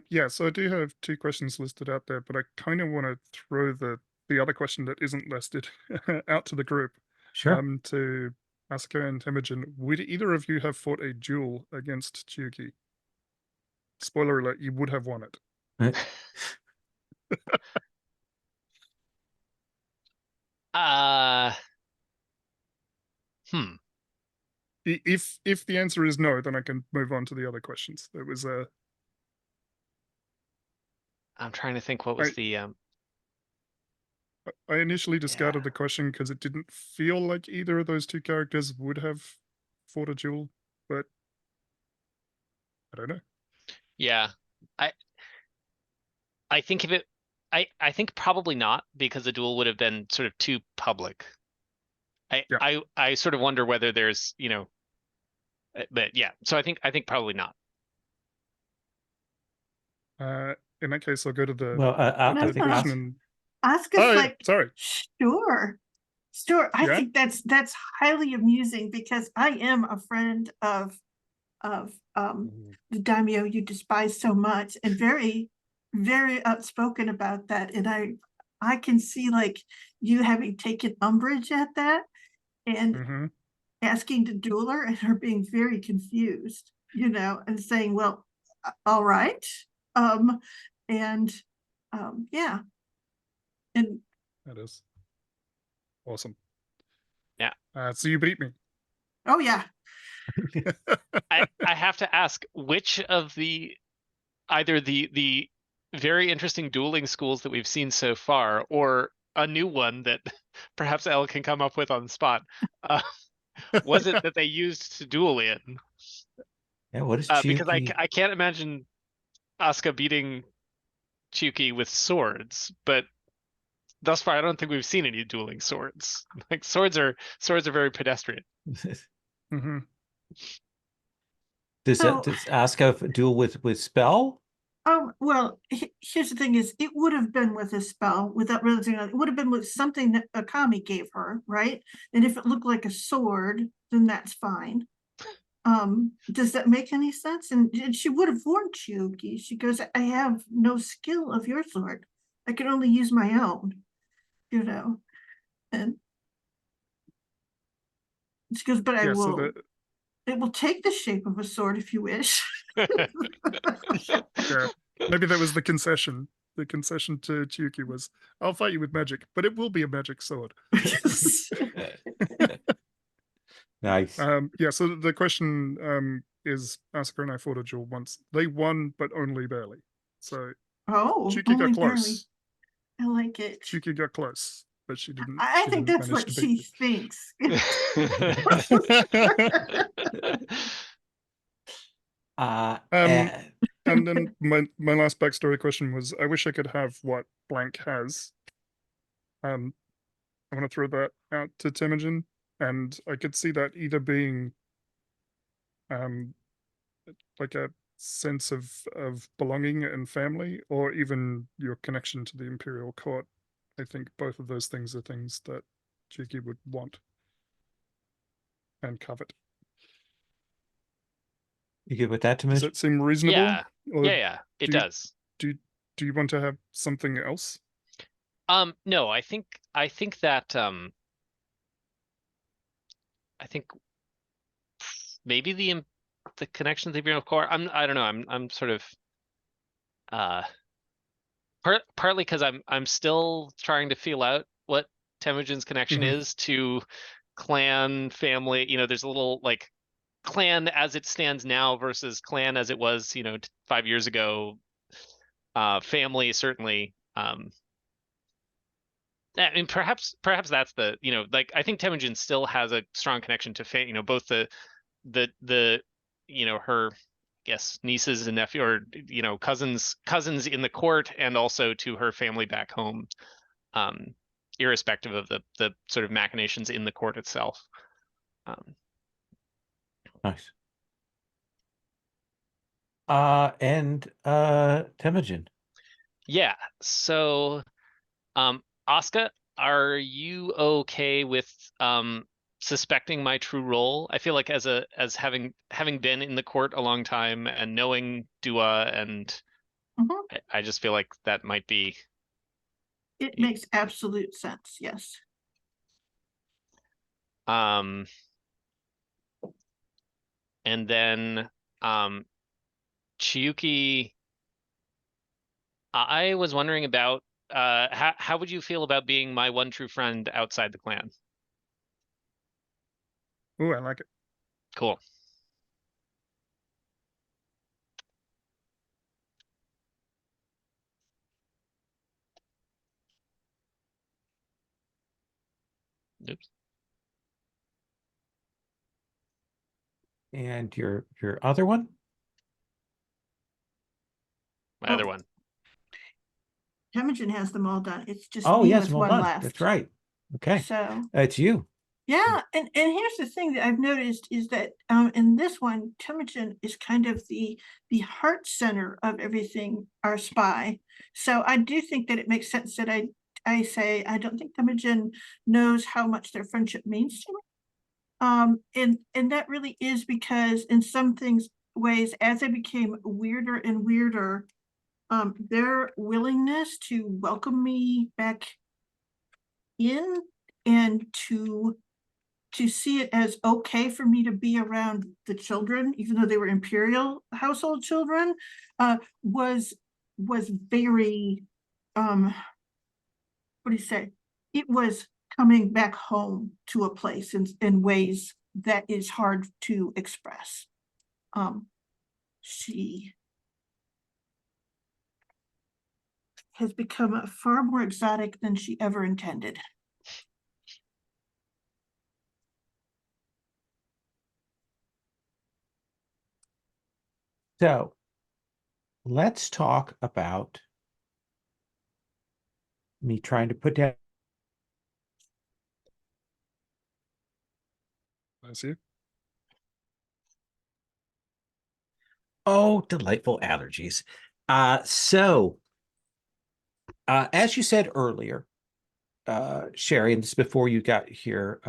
Yeah, so I do have 2 questions listed out there, but I kind of want to throw the other question that isn't listed out to the group. Sure. To Asuka and Temujin. Would either of you have fought a duel against Chiyuki? Spoiler alert, you would have won it. Hmm. If the answer is no, then I can move on to the other questions. There was a I'm trying to think what was I initially discarded Yeah. the question because it didn't feel like either of those 2 characters would have fought a duel, but I don't know. Yeah. I think if it I think probably not, because the duel would have been sort of too public. Yeah. I sort of wonder whether there's, but yeah, so I think probably not. In that case, I'll go to the Well, I No, think no. question and Asuka's oh, yeah, like, sorry. sure. I Yeah? think that's highly amusing because I am a friend of the daimyo you despise so much, and very, very outspoken about that. And I can see like you having taken umbrage at that and Mm-hmm. asking to duel her and her being very confused, and saying, well, all right. And yeah. And That is awesome. Yeah. So you beat me. oh yeah. I have to ask, which of either the very interesting dueling schools that we've seen so far, or a new one that perhaps Elle can come up with on the spot, was it that they used to duel in? Yeah, what is Because Chiyuki? I can't imagine Asuka beating Chiyuki with swords, but thus far I don't think we've seen any dueling swords. Like swords are very pedestrian. Mm-hmm. Does So- Asuka duel with spell? Well, here's the thing: is it would have been with a spell without realizing it would have been with something that Akami gave her, right? And if it looked like a sword, then that's fine. Does that make any sense? And she would have warned Chiyuki. She goes, "I have no skill of your sort. I can only use my own." And she goes, "But I Yeah, will. so It will take the shape of a sword if you wish." yeah, maybe that was the concession. The concession to Chiyuki was, I'll fight you with magic, but it will be a magic sword. Nice. Yeah, so the question is, Asuka and I fought a duel once. They won, but only barely. So Oh, Chiyuki only got barely. close. I like it. Chiyuki got close, but she didn't. I she think didn't that's manage what to she beat thinks. me. And then my last backstory question was, I wish I could have what blank has. I want to throw that out to Temujin, and I could see that either being like a sense of belonging and family, or even your connection to the imperial court. I think both of those things are things that Chiyuki would want and covet. You good with that, Does Timothy? that seem reasonable? Yeah. Or Yeah, it do- does. do you want to have something else? No, I think that I think maybe the connection to the Imperial Core. I don't know. I'm sort of partly because I'm still trying to feel out what Temujin's connection Mhm. is to clan, family. You know, there's a little like clan as it stands now versus clan as it was, 5 years ago. Family certainly. I mean, perhaps that's the, like I think Temujin still has a strong connection to both the her, I guess, nieces and nephew, or cousins in the court, and also to her family back home, irrespective of the sort of machinations in the court itself. Nice. And Temujin. Yeah. So, Asuka, are you okay with suspecting my true role? I feel like as having been in the court a long time and knowing Dua, and Mhm. I just feel like that might be. It makes absolute sense, yes. And then Chiyuki, I was wondering about how would you feel about being my one true friend outside the clan? Oh, I like it. Cool. Oops. And your other one? My Oh. other one. Temujin has them all done. It's just Oh, me yes, with well one done. left. That's right. Okay. So It's you. yeah, and here's the thing that I've noticed is that in this one, Temujin is kind of the heart center of everything, our spy. So I do think that it makes sense that I say I don't think Temujin knows how much their friendship means to me. And that really is because in some ways, as they became weirder and weirder, their willingness to welcome me back in and to see it as okay for me to be around the children, even though they were imperial household children, was very, what do you say? It was coming back home to a place in ways that is hard to express. She has become far more exotic than she ever intended. So let's talk about me trying to put down. I see. Oh, delightful allergies. So as you said earlier, Sherry, and this is before you got here,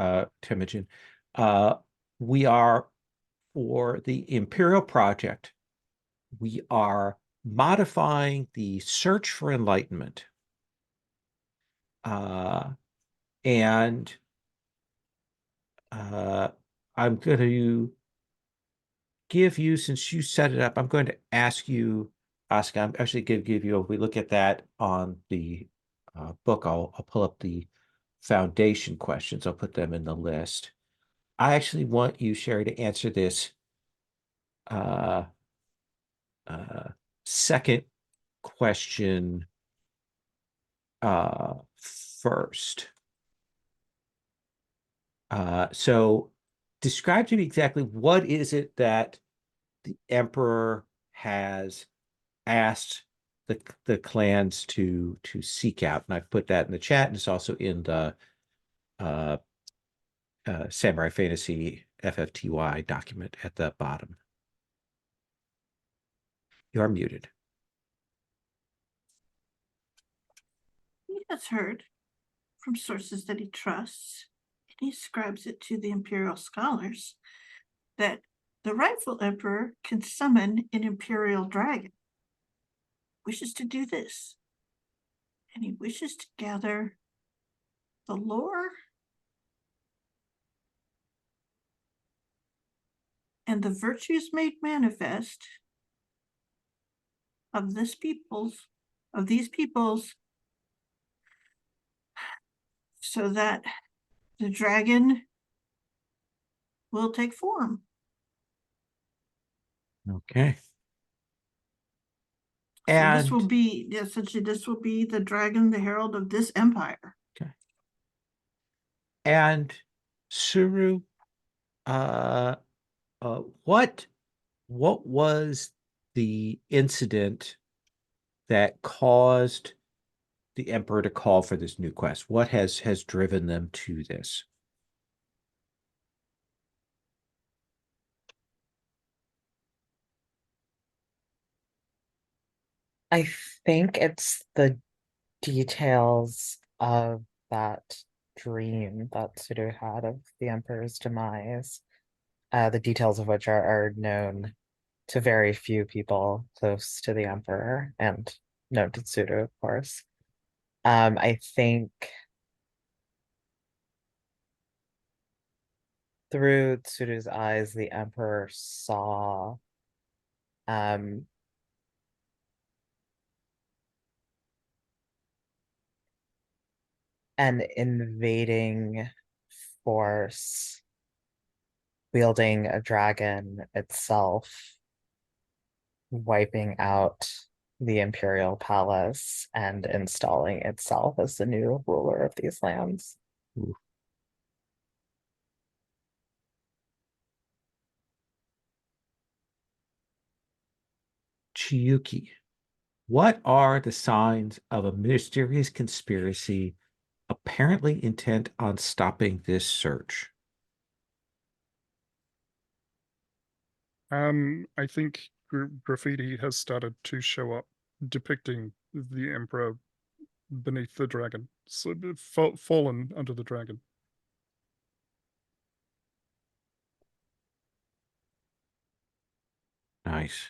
Temujin, we are, for the Imperial Project, we are modifying the search for enlightenment. And I'm going to give you, since you set it up, I'm going to ask you, Oscar, I'm actually going to give you, if we look at that on the book, I'll pull up the foundation questions. I'll put them in the list. I actually want you, Sherry, to answer this second question first. So describe to me exactly what is it that the emperor has asked the clans to seek out, and I've put that in the chat, and it's also in the Samurai Fantasy FFTY document at the bottom. You are muted. He has heard from sources that he trusts, and he ascribes it to the imperial scholars, that the rightful emperor can summon an imperial dragon, wishes to do this, and he wishes to gather the lore and the virtues made manifest of these people's so that the dragon will take form. Okay. So this will And be, essentially, this will be the dragon, the herald of this empire. and Suru, uh, what was the incident that caused the Emperor to call for this new quest? What has driven them to this? I think it's the details of that dream that Sudo had of the Emperor's demise, the details of which are known to very few people close to the Emperor and known to Sudo, of course. I think through Sudo's eyes, the Emperor saw um an invading force wielding a dragon itself, wiping out the Imperial Palace and installing itself as the new ruler of these lands. Ooh. Chiyuki, what are the signs of a mysterious conspiracy apparently intent on stopping this search? I think graffiti has started to show up depicting the Emperor beneath the dragon, so fallen under the dragon. Nice.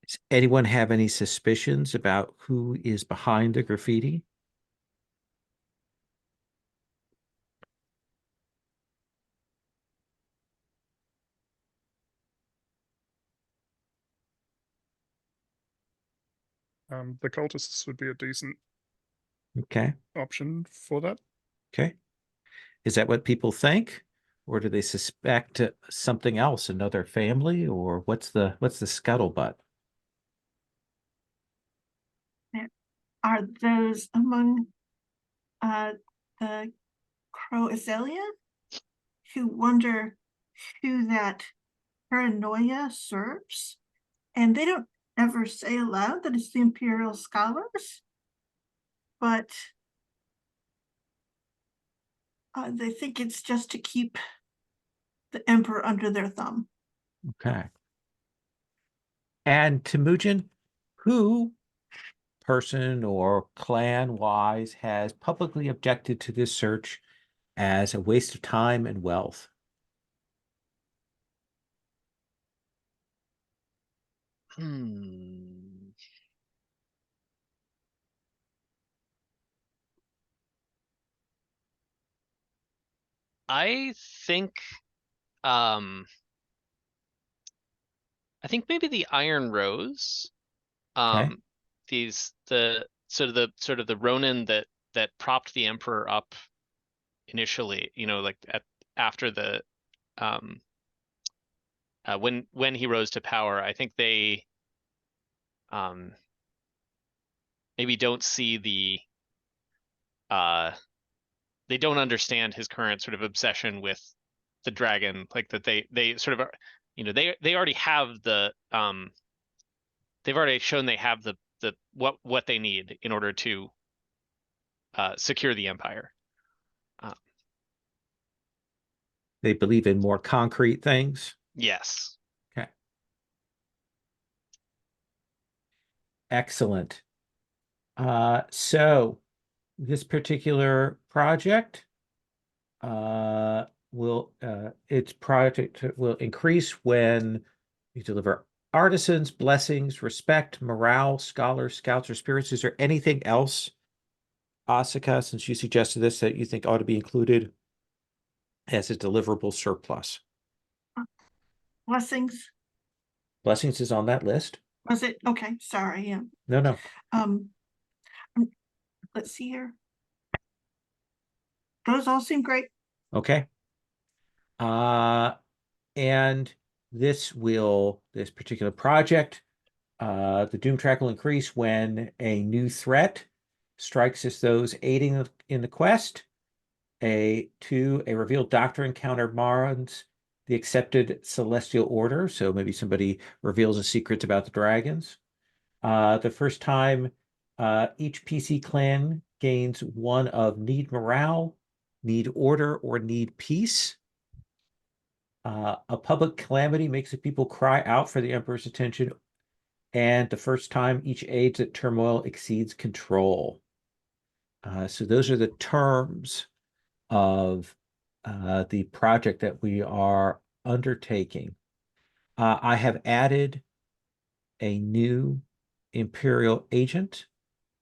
Does anyone have any suspicions about who is behind the graffiti? The cultists would be a decent Okay. option for that. Okay. Is that what people think? Or do they suspect something else, another family, or what's the scuttlebutt? Are those among the Crow Azalea who wonder who that paranoia serves? And they don't ever say aloud that it's the Imperial Scholars, but they think it's just to keep the Emperor under their thumb. Okay. And Temujin, who, person or clan wise, has publicly objected to this search as a waste of time and wealth? I think um I think maybe the Iron Rose. Okay. These the sort of the Ronin that propped the Emperor up initially, like after the um when he rose to power. I think they um maybe don't see they don't understand his current sort of obsession with the dragon, like that they sort of are, they already have they've already shown they have the what they need in order to secure the empire. They believe in more concrete things. Yes. Okay. Excellent. So this particular project its project will increase when you deliver artisans, blessings, respect, morale, scholars, scouts, or spirits. Is there anything else, Asuka, since you suggested this, that you think ought to be included as a deliverable surplus? Blessings. Blessings is on that list. Was it? Okay, sorry. Yeah. No. Um, let's see here. Those all seem great. Okay. And this particular project, the doom track will increase when a new threat strikes as those aiding in the quest. A revealed doctor encounter marons the accepted celestial order. So maybe somebody reveals the secrets about the dragons. The first time each PC clan gains one of need morale, need order, or need peace. A public calamity makes the people cry out for the Emperor's attention, and the first time each aids at turmoil exceeds control. So those are the terms of the project that we are undertaking. I have added a new Imperial agent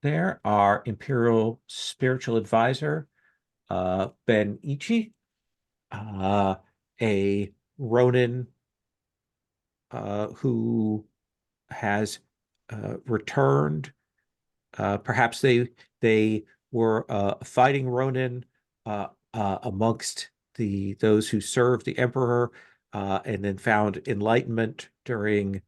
there, our Imperial spiritual advisor, Ben Ichi, a Ronin who has returned. Perhaps they were fighting Ronin amongst those who served the Emperor, and then found enlightenment during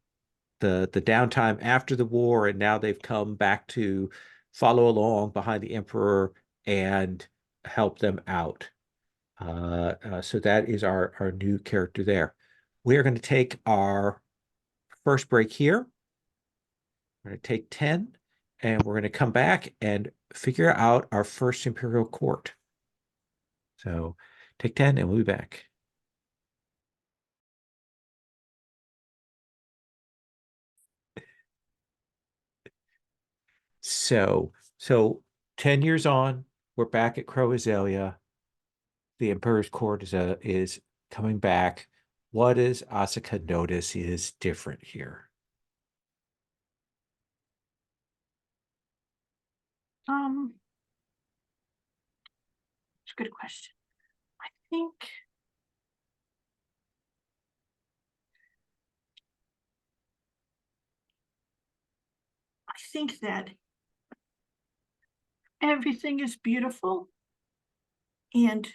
the downtime after the war, and now they've come back to follow along behind the Emperor and help them out. So that is our new character there. We're going to take our first break here. We're going to take 10, and we're going to come back and figure out our first Imperial court. So take 10, and we'll be back. So 10 years on, we're back at Crow Azalea. The Emperor's court is coming back. What does Asuka notice is different here? It's a good question. I think that everything is beautiful and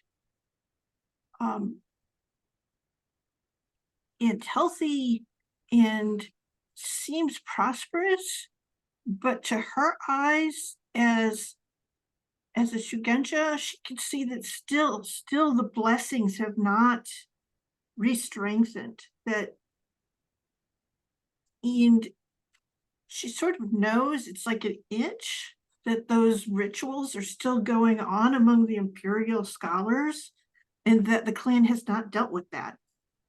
healthy and seems prosperous, but to her eyes as a Shugenja, she can see that still the blessings have not re-strengthened, that, and she sort of knows, it's like an itch, that those rituals are still going on among the Imperial scholars, and that the clan has not dealt with that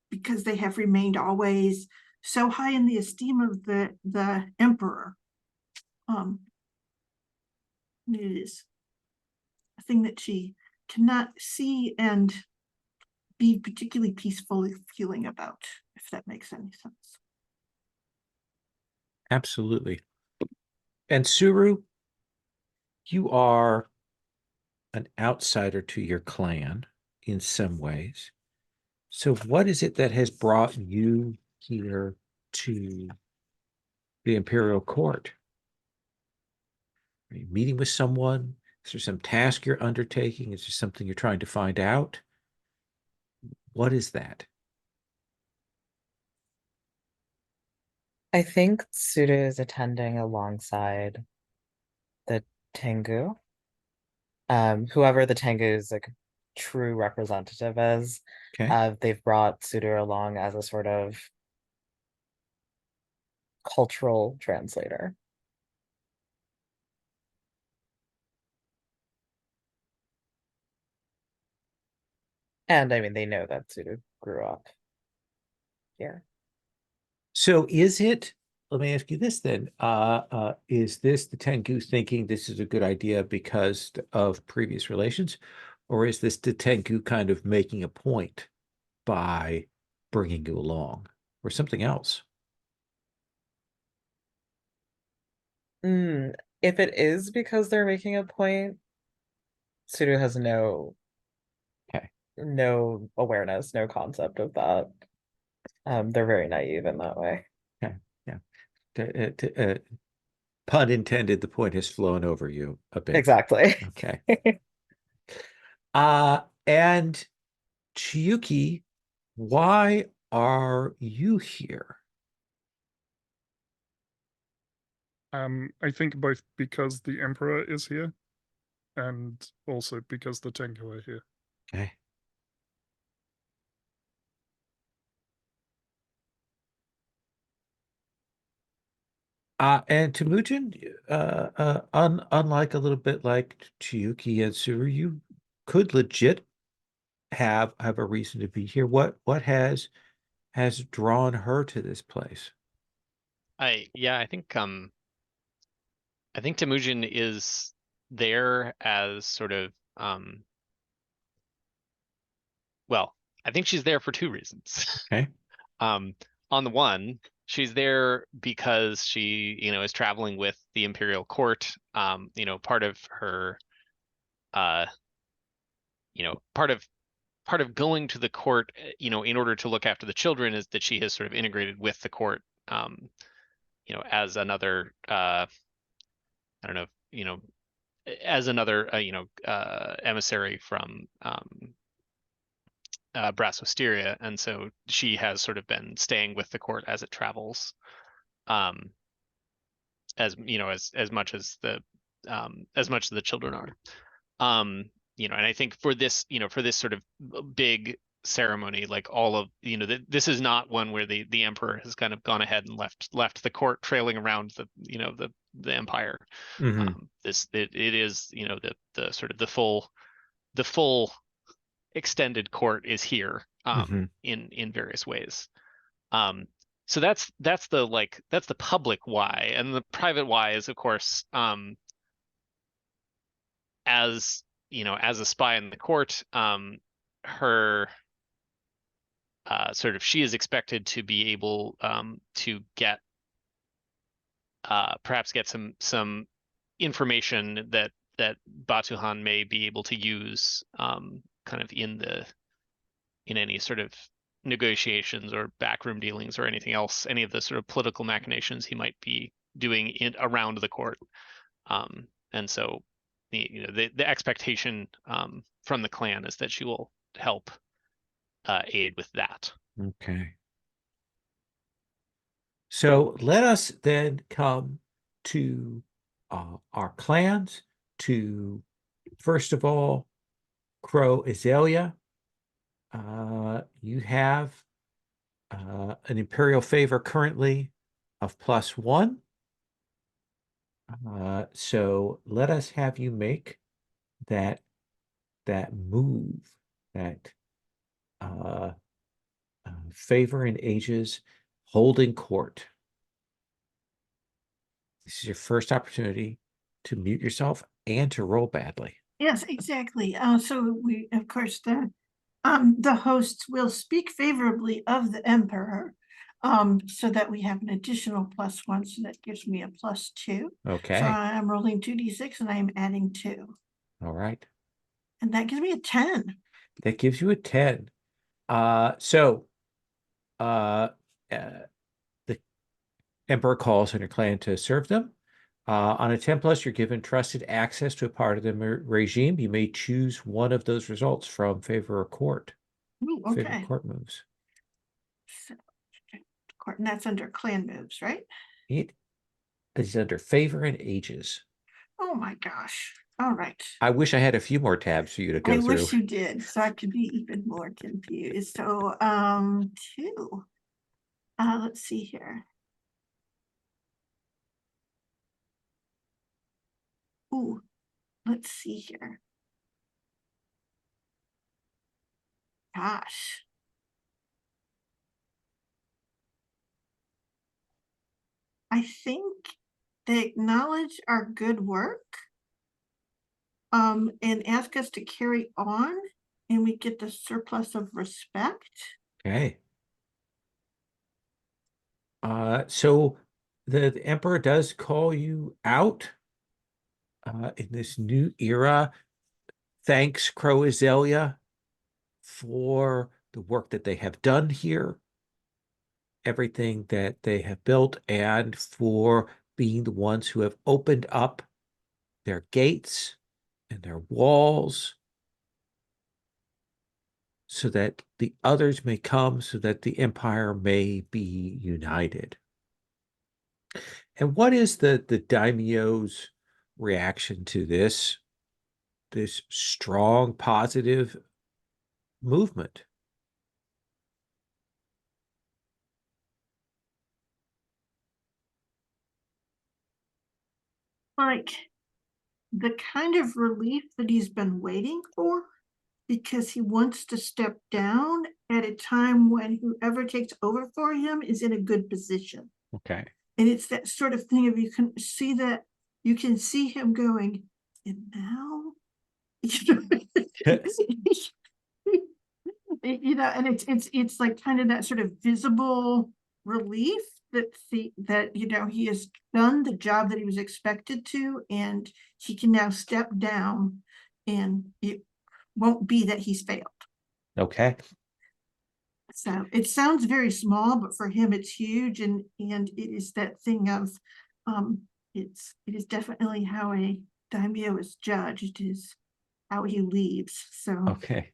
because they have remained always so high in the esteem of the Emperor. It is a thing that she cannot see and be particularly peacefully feeling about, if that makes any sense. Absolutely. And Suru, you are an outsider to your clan in some ways. So what is it that has brought you here to the Imperial court? Are you meeting with someone? Is there some task you're undertaking? Is there something you're trying to find out? What is that? I think Suda is attending alongside the Tengu. Whoever the Tengu's like true representative is, Okay. they've brought Suda along as a sort of cultural translator. And I mean, they know that Suda grew up here. So let me ask you this then, is this the Tengu thinking this is a good idea because of previous relations, or is this the Tengu kind of making a point by bringing you along, or something else? If it is because they're making a point, Suda has no awareness, no concept of that. They're very naive in that way. Okay, yeah. pun intended, the point has flown over you a bit. Exactly. Okay. And Chiyuki, why are you here? I think both because the Emperor is here, and also because the Tengu are here. Okay. And Temujin, unlike a little bit like Chiyuki and Suru, you could legit have a reason to be here. What has drawn her to this place? I think Temujin is there as sort of well, I think she's there for two reasons. Okay. On the one, she's there because she, is traveling with the imperial court. Part of her, part of going to the court, in order to look after the children is that she has sort of integrated with the court, as another, I don't know, as another, emissary from Brass Wisteria, and so she has sort of been staying with the court as it travels, as much as the children are, and I think for this sort of big ceremony, like all of this is not one where the emperor has kind of gone ahead and left the court trailing around the empire. It is the sort of the full extended court is here in various ways. So that's the public why, and the private why is, of course, as as a spy in the court, her she is expected to be able to get perhaps get some information that Batuhan may be able to use kind of in any sort of negotiations or backroom dealings or anything else, any of the sort of political machinations he might be doing around the court. And so the expectation from the clan is that she will help aid with that. Okay. So let us then come to our clans, to, first of all, Crow Azalea. You have an imperial favor currently of +1. So let us have you make that move, that favor in ages, holding court. This is your first opportunity to mute yourself and to roll badly. Yes, exactly. So we, of course, the hosts will speak favorably of the emperor, so that we have an additional +1, so that gives me a +2. Okay. So I'm rolling 2d6 and I'm adding 2. All right. And that gives me a 10. That gives you a 10. The Emperor calls on your clan to serve them. On a 10+, you're given trusted access to a part of the regime. You may choose one of those results from favor or court. Ooh, Favor okay. court moves. So, court, and that's under clan moves, right? It is under favor and ages. Oh my gosh. All right. I wish I had a few more tabs for you to go I through. wish you did, so I could be even more confused. So, 2. Let's see here. Ooh, let's see here. Gosh. I think they acknowledge our good work, and ask us to carry on, and we get the surplus of respect. Okay. So the Emperor does call you out in this new era. Thanks, Crow Azalea, for the work that they have done here, everything that they have built, and for being the ones who have opened up their gates and their walls so that the others may come, so that the empire may be united. And what is the daimyo's reaction to this strong positive movement? Like the kind of relief that he's been waiting for, because he wants to step down at a time when whoever takes over for him is in a good position. Okay. And it's that sort of thing of you can see him going, and now, and it's like kind of that sort of visible relief that he has done the job that he was expected to, and he can now step down, and it won't be that he's failed. Okay. So it sounds very small, but for him it's huge, and it is that thing of it is definitely how a daimyo is judged, is how he leaves. So Okay.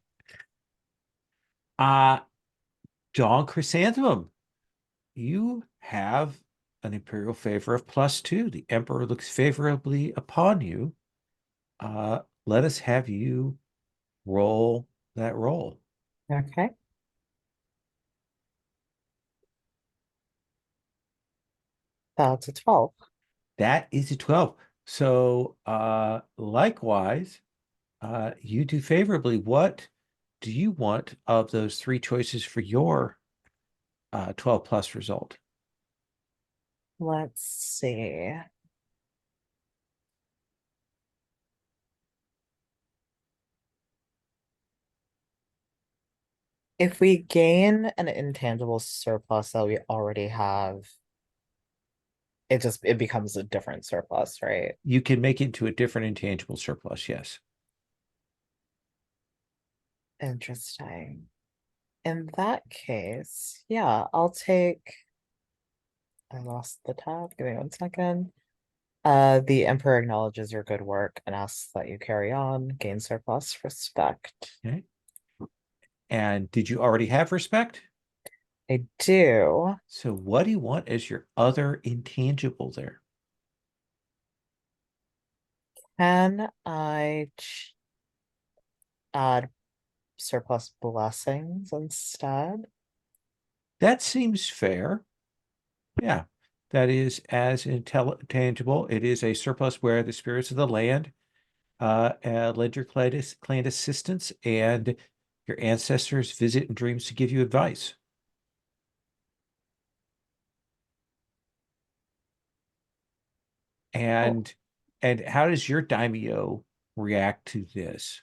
Dawn Chrysanthemum, you have an imperial favor of +2. The emperor looks favorably upon you. Let us have you roll that roll. Okay. That's a 12. That is a 12. So likewise, you do favorably. What do you want of those 3 choices for your 12 plus result? Let's see. If we gain an intangible surplus that we already have, it becomes a different surplus, right? You can make it into a different intangible surplus, yes. Interesting. In that case, yeah, I'll take. I lost the tab. Give me 1 second. The Emperor acknowledges your good work and asks that you carry on, gain surplus respect. Okay. And did you already have respect? I do. So what do you want as your other intangible there? Can I add surplus blessings instead? That seems fair. Yeah, that is as intangible. It is a surplus where the spirits of the land lend your clan assistance, and your ancestors visit in dreams to give you advice. And how does your daimyo react to this?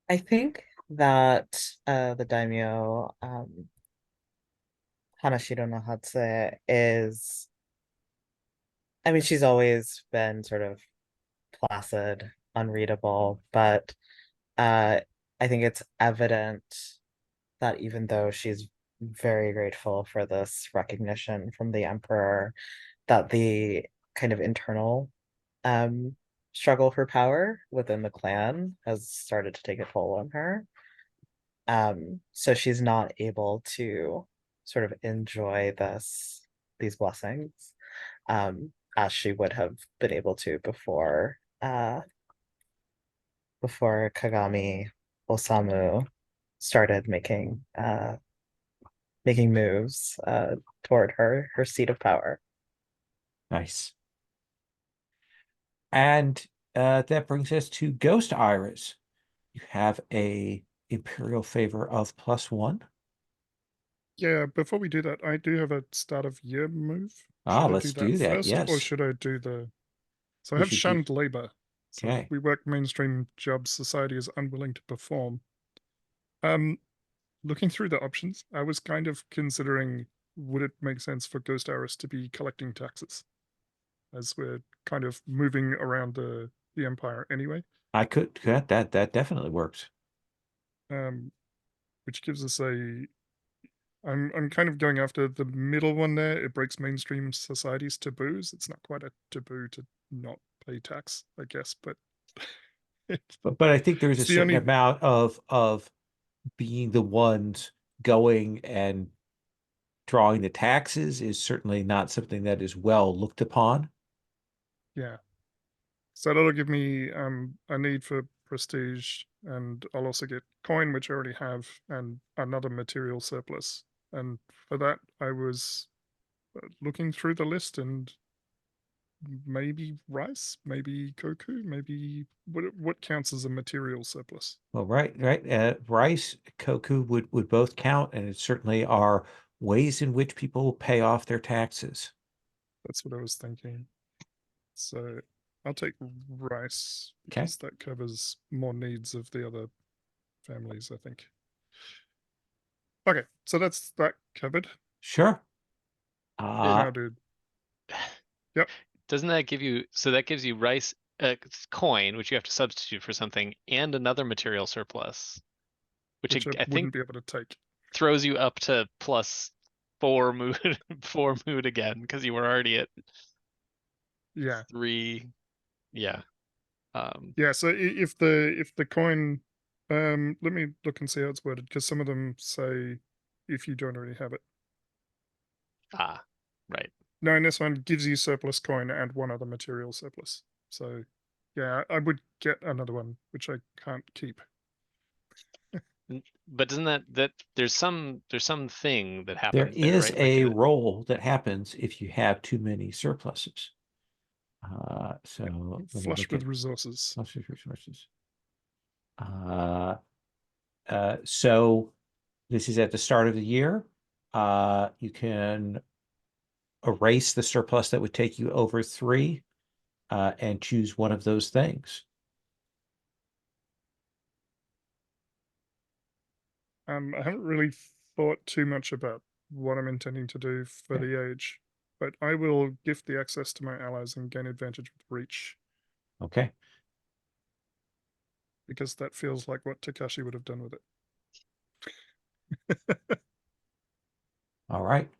I think that the daimyo, Hanashiro no Hatsu, is, I mean, she's always been sort of placid, unreadable, but I think it's evident that even though she's very grateful for this recognition from the emperor, that the kind of internal struggle for power within the clan has started to take a toll on her. So she's not able to sort of enjoy these blessings as she would have been able to before Kagami Osamu started making moves toward her seat of power. Nice. And that brings us to Ghost Iris. You have a imperial favor of +1. Yeah, before we do that, I do have a start of year move. Should I Let's do that, first, yes. or should I do the... So I We have should do- shunned labor. So Okay. we work mainstream jobs society is unwilling to perform. Looking through the options, I was kind of considering, would it make sense for Ghost Iris to be collecting taxes? As we're kind of moving around the empire anyway. I could that definitely works. Which gives us a I'm kind of going after the middle one there. It breaks mainstream society's taboos. It's not quite a taboo to not pay tax, I guess, but But I think there's a it's the certain only amount of being the ones going and drawing the taxes is certainly not something that is well looked upon. yeah. So that'll give me a need for prestige, and I'll also get coin, which I already have, and another material surplus. And for that, I was looking through the list, and maybe rice, maybe koku, maybe what counts as a material surplus. Well, right. Rice, koku would both count, and it certainly are ways in which people pay off their taxes. That's what I was thinking. So I'll take rice Okay. because that covers more needs of the other families, I think. Okay, so that's that covered. Sure. Now, dude. Yep. Doesn't that give you, so that gives you rice, coin, which you have to substitute for something, and another material surplus, which Which I I think wouldn't be able to take. throws you up to +4 mood, 4 mood again, because you were already at Yeah. 3. Yeah. Yeah, so if the coin, let me look and see how it's worded, because some of them say if you don't already have it. Right. No, in this one gives you surplus coin and one other material surplus. So yeah, I would get another one, which I can't keep. But doesn't that there's some thing that There happens there, is right? a Like roll that happens if you have too many surpluses. So let me Flush look with at resources. flush with resources. So this is at the start of the year. You can erase the surplus that would take you over 3 and choose one of those things. I haven't really thought too much about what I'm intending to do for Okay. the age, but I will gift the access to my allies and gain advantage with reach, Okay. because that feels like what Takashi would have done with it. All right.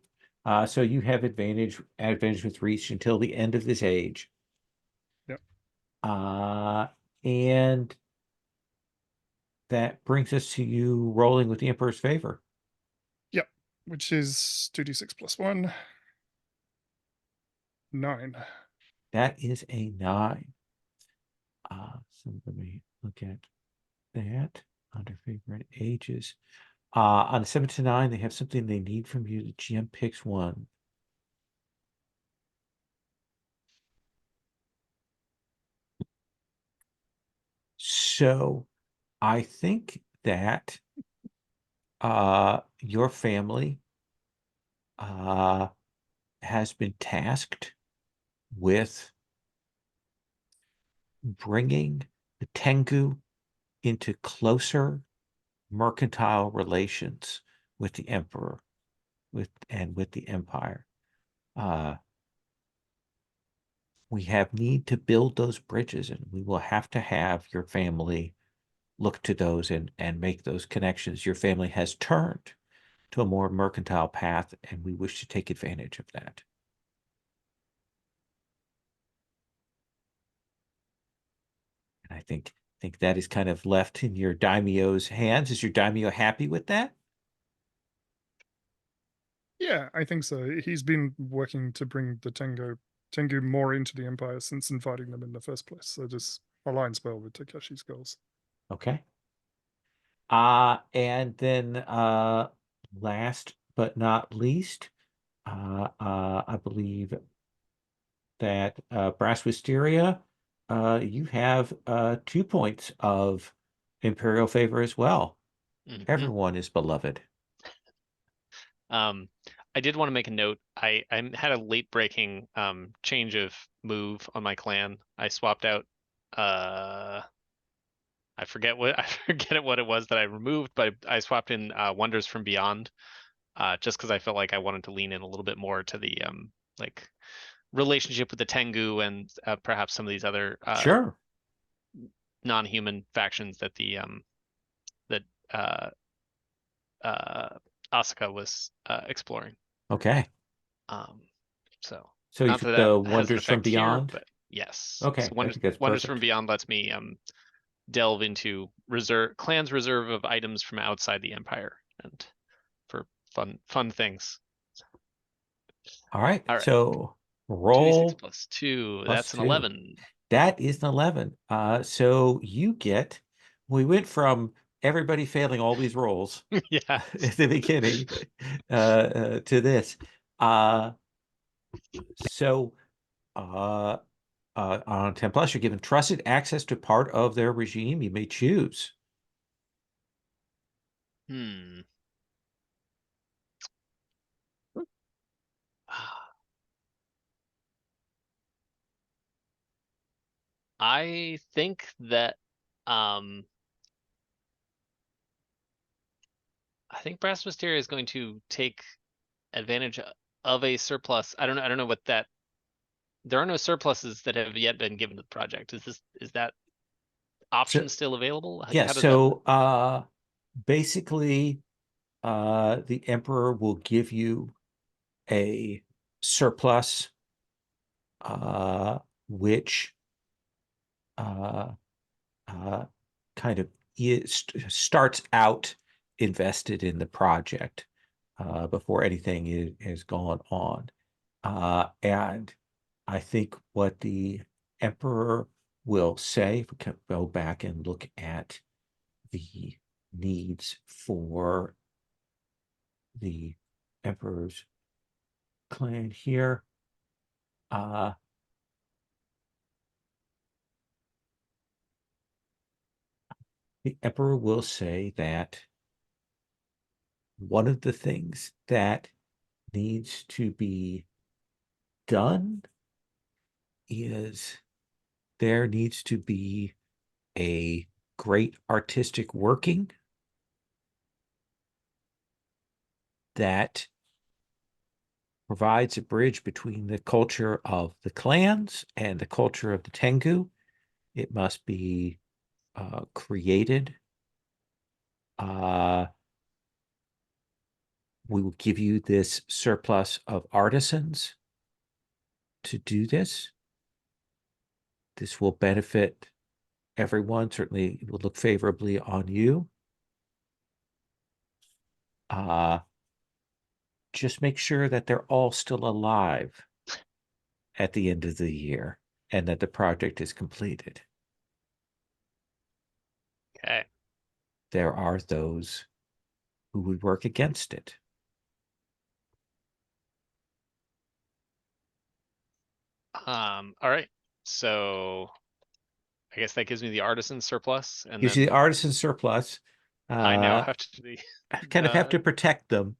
So you have advantage with reach until the end of this age. Yep. And that brings us to you rolling with the Emperor's favor. Yep, which is 2d6 + 1. 9. That is a 9. So let me look at that under favorite ages. On a 7 to 9, they have something they need from you. The GM picks one. So I think that your family has been tasked with bringing the Tengu into closer mercantile relations with the emperor with the empire. We have need to build those bridges, and we will have to have your family look to those and make those connections. Your family has turned to a more mercantile path, and we wish to take advantage of that. And I think that is kind of left in your daimyo's hands. Is your daimyo happy with that? Yeah, I think so. He's been working to bring the Tengu more into the Empire since inviting them in the first place. So this aligns well with Takashi's goals. Okay. And then last but not least, I believe that Brass Wisteria, you have 2 points of imperial favor as well. Mhm. Everyone is beloved. I did want to make a note. I had a late breaking change of move on my clan. I swapped out I forget what what it was that I removed, but I swapped in Wonders from Beyond, just because I felt like I wanted to lean in a little bit more to the like relationship with the Tengu and perhaps some of these other Sure. non-human factions that the that Asuka was exploring. Okay. So So you not took that that the has an Wonders from effect here, Beyond? but yes. Okay, So I think that's Wonders from perfect. Beyond lets me delve into Clan's reserve of items from outside the Empire and for fun things. All right. All right. So 2d6 roll plus 2. plus That's an 2. 11. That is an 11. So you get, we went from everybody failing all these rolls Yeah. at the beginning to this. So on 10 plus, you're given trusted access to part of their regime. You may choose. I think that I think Brass Mysteria is going to take advantage of a surplus. I don't know what that. There are no surpluses that have yet been given to the project. Is that option still available? Yeah, How does that work? so basically the Emperor will give you a surplus which uh kind of starts out invested in the project before anything is gone on. And I think what the Emperor will say, if we can go back and look at the needs for the Emperor's clan here, the Emperor will say that one of the things that needs to be done is there needs to be a great artistic working that provides a bridge between the culture of the clans and the culture of the Tengu. It must be created. We will give you this surplus of artisans to do this. This will benefit everyone. Certainly, it will look favorably on you. Just make sure that they're all still alive at the end of the year and that the project is completed. Okay. There are those who would work against it. All right. So I guess that gives me the artisan surplus, and Gives you the then artisan surplus. I now have to be kind of have to protect them.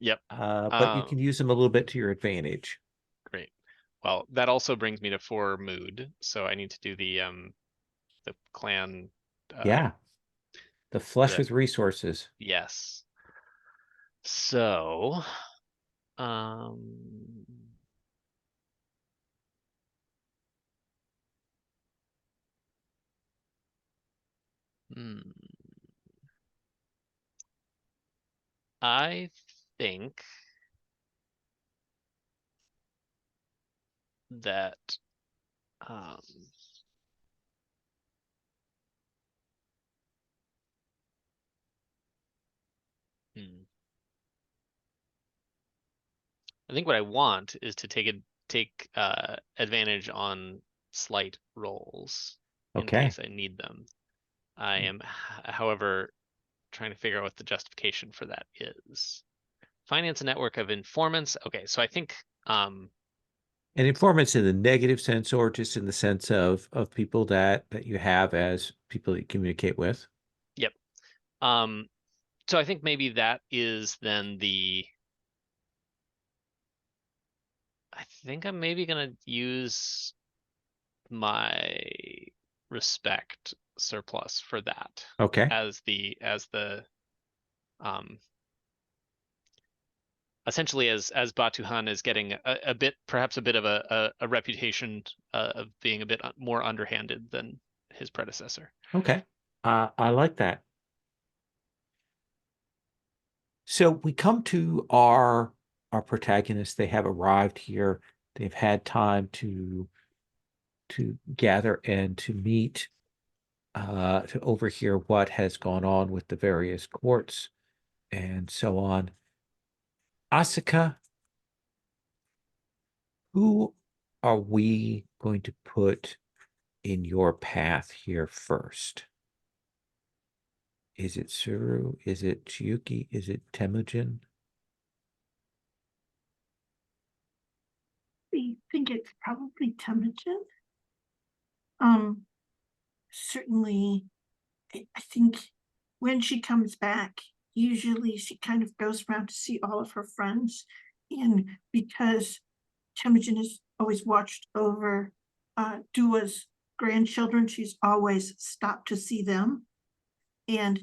Yep. But you can use them a little bit to your advantage. Great. Well, that also brings me to 4 mood, so I need to do the clan. Yeah. The flush the- with resources. Yes. So, um, I think that um, I think what I want is to take advantage on slight rolls in Okay. case I need them. I am, however, trying to figure out what the justification for that is. Finance a network of informants. Okay, so I think And informants in the negative sense or just in the sense of people that you have as people that you communicate with. Yep. So I think maybe that is then I think I'm maybe gonna use my respect surplus for that. Okay. As the essentially as Batuhan is getting a bit, perhaps a bit of a reputation of being a bit more underhanded than his predecessor. Okay. I like that. So we come to our protagonists. They have arrived here. They've had time to gather and to meet, to overhear what has gone on with the various courts and so on. Asuka, who are we going to put in your path here first? Is it Suru? Is it Chiyuki? Is it Temujin? I think it's probably Temujin. Certainly, I think when she comes back, usually she kind of goes around to see all of her friends. And because Temujin has always watched over Dua's grandchildren, she's always stopped to see them. And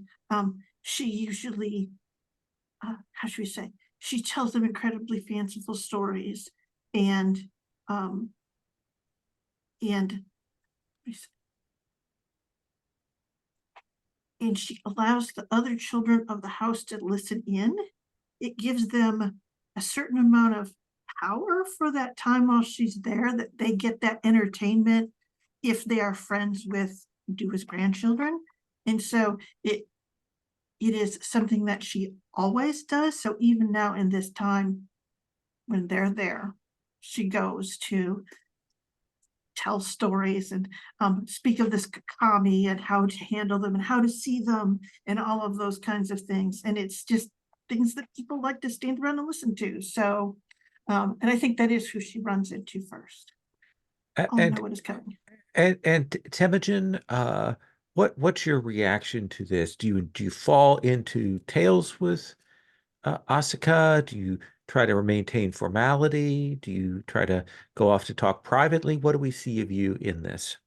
she usually, how should we say, she tells them incredibly fanciful stories and and she allows the other children of the house to listen in. It gives them a certain amount of power for that time while she's there, that they get that entertainment if they are friends with Dua's grandchildren. And so it is something that she always does. So even now in this time when they're there, she goes to tell stories and speak of this kakami and how to handle them and how to see them and all of those kinds of things. And it's just things that people like to stand around and listen to. So, and I think that is who she runs into first. I'll know what is coming. And Temujin, what's your reaction to this? Do you fall into tales with Asuka? Do you try to maintain formality? Do you try to go off to talk privately? What do we see of you in this?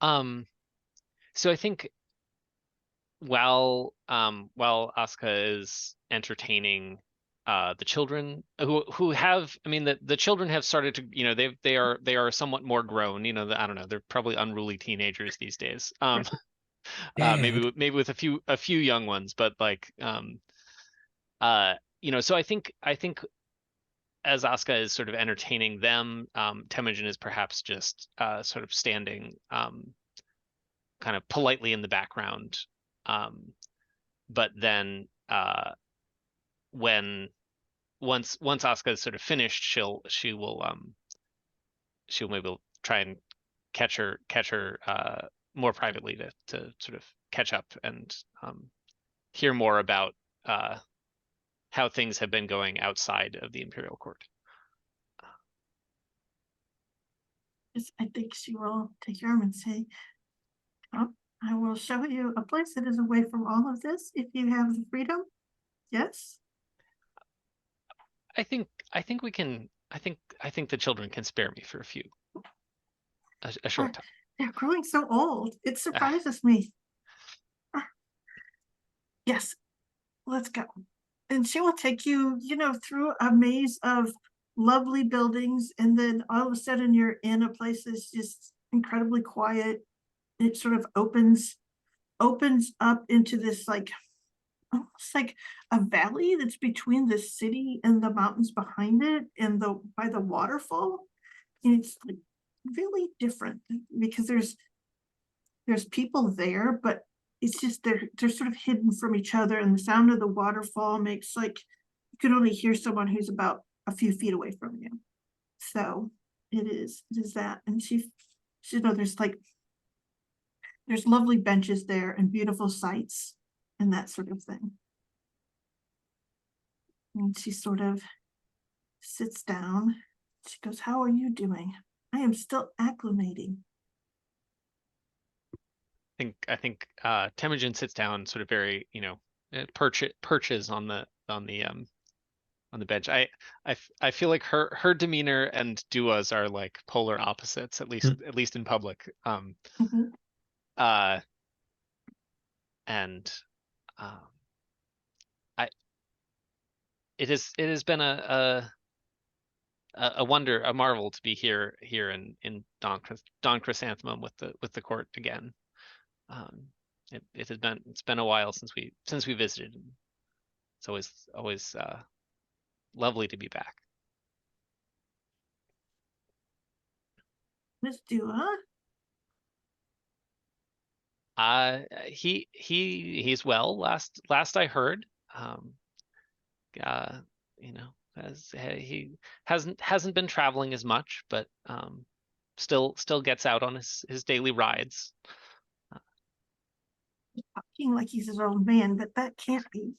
So I think while Asuka is entertaining the children who have, I mean, the children have started to, you know, they are somewhat more grown, you know, I don't know, they're probably unruly teenagers these days. Maybe with a few young ones, but like you know, so I think as Asuka is sort of entertaining them, Temujin is perhaps just sort of standing kind of politely in the background. But then when once Asuka is sort of finished, she will maybe try and catch her more privately to sort of catch up and hear more about how things have been going outside of the Imperial Court. I think she will take your arm and say, oh, I will show you a place that is away from all of this if you have the freedom. Yes. I think we can. I think the children can spare me for a short time. They're growing so old. It surprises me. Yes, let's go. And she will take you, you know, through a maze of lovely buildings, and then all of a sudden you're in a place that's just incredibly quiet. It sort of opens up into this like almost like a valley that's between the city and the mountains behind it and by the waterfall. And it's like really different because there's people there, but it's just they're sort of hidden from each other, and the sound of the waterfall makes like you can only hear someone who's about a few feet away from you. So it is that. And she know there's lovely benches there and beautiful sights and that sort of thing. And she sort of sits down. She goes, how are you doing? I am still acclimating. I think Temujin sits down, sort of very, you know, perches on the bench. I feel like her demeanor and Dua's are like polar opposites, at least in public. And it has been a wonder, a marvel to be here in Dawn Chrysanthemum with the court again. It's been a while since we visited. It's always lovely to be back. Miss Dua, He's well. Last I heard, uh, you know, he hasn't been traveling as much, but still gets out on his daily rides. talking like he's an old man, but that can't be.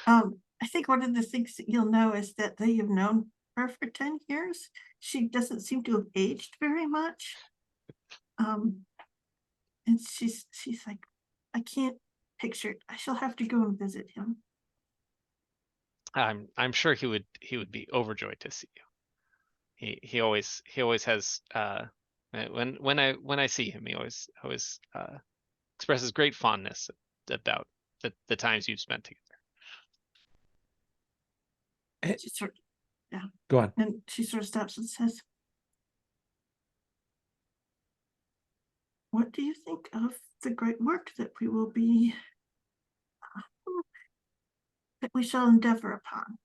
I think one of the things that you'll know is that they have known her for 10 years. She doesn't seem to have aged very much. And she's like, I can't picture it. I shall have to go and visit him. I'm sure he would be overjoyed to see you. He always has when I see him, he always expresses great fondness about the times you've spent together. She sort Go on. and she sort of stops and says, what do you think of the great work that we will be that we shall endeavor upon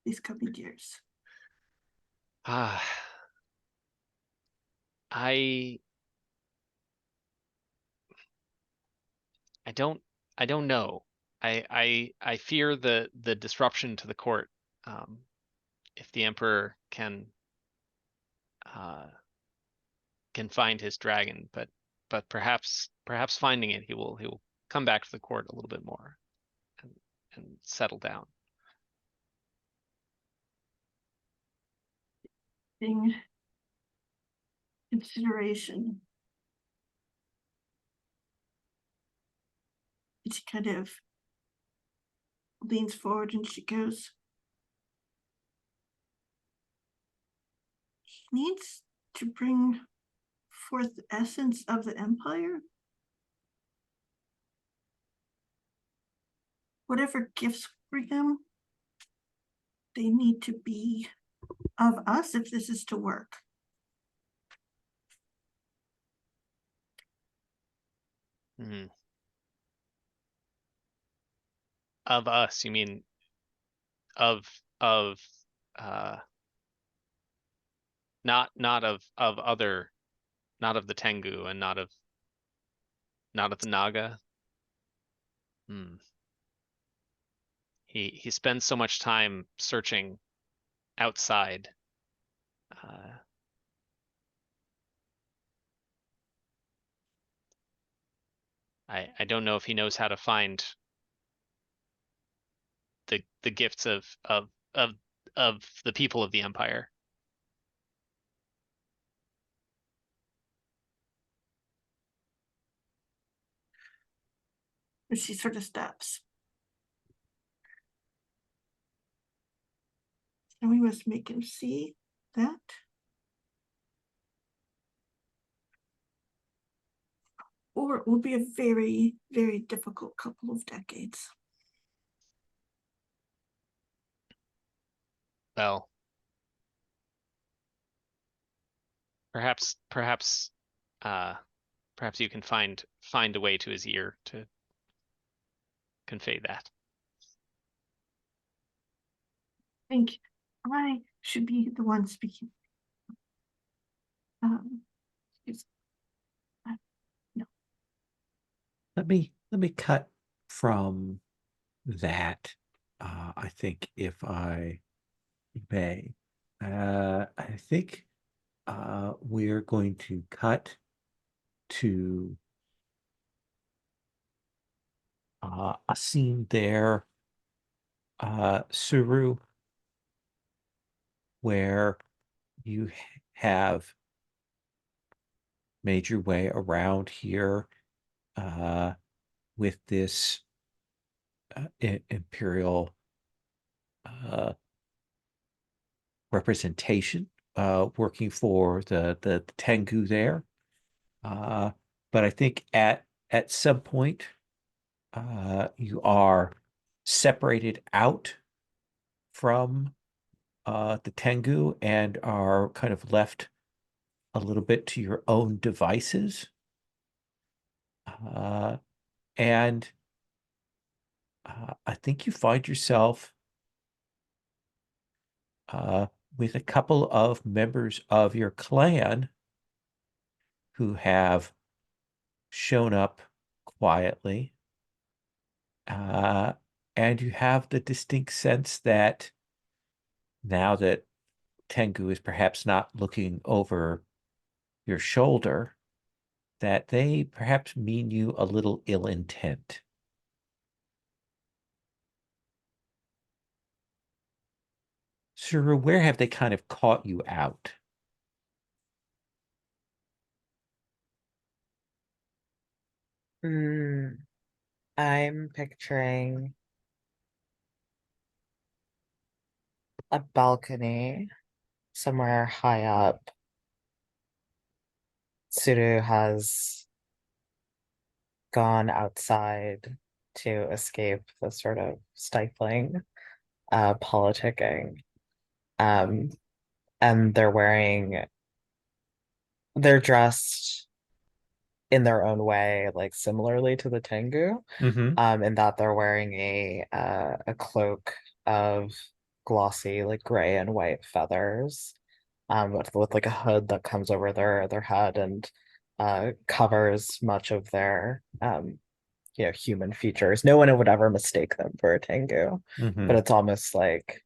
these coming years? I don't know. I fear the disruption to the court. If the emperor can find his dragon, but perhaps finding it, he will come back to the court a little bit more and settle down. Consideration. She kind of leans forward and she goes, he needs to bring forth the essence of the empire. Whatever gifts we bring him, they need to be of us if this is to work. Of us, you mean of not of other, not of the Tengu and not of the Naga. He spends so much time searching outside. I don't know if he knows how to find the gifts of the people of the empire. And she sort of stops. And we must make him see that. Or it will be a very, very difficult couple of decades. Well, perhaps you can find a way to his ear to convey that. I think I should be the one speaking. No. Let me cut from that. I think if I may, I think we're going to cut to a scene there, Suru, where you have made your way around here with this imperial representation working for the Tengu there. But I think at some point you are separated out from the Tengu and are kind of left a little bit to your own devices. And I think you find yourself with a couple of members of your clan who have shown up quietly. And you have the distinct sense that now that Tengu is perhaps not looking over your shoulder, that they perhaps mean you a little ill intent. Sir, where have they kind of caught you out? I'm picturing a balcony somewhere high up. Suru has gone outside to escape the sort of stifling politicking. And they're dressed in their own way, like similarly to the Tengu, in that they're wearing a cloak of glossy, like gray and white feathers, with like a hood that comes over their head and covers much of their human features. No one would ever mistake them for a Tengu, but it's almost like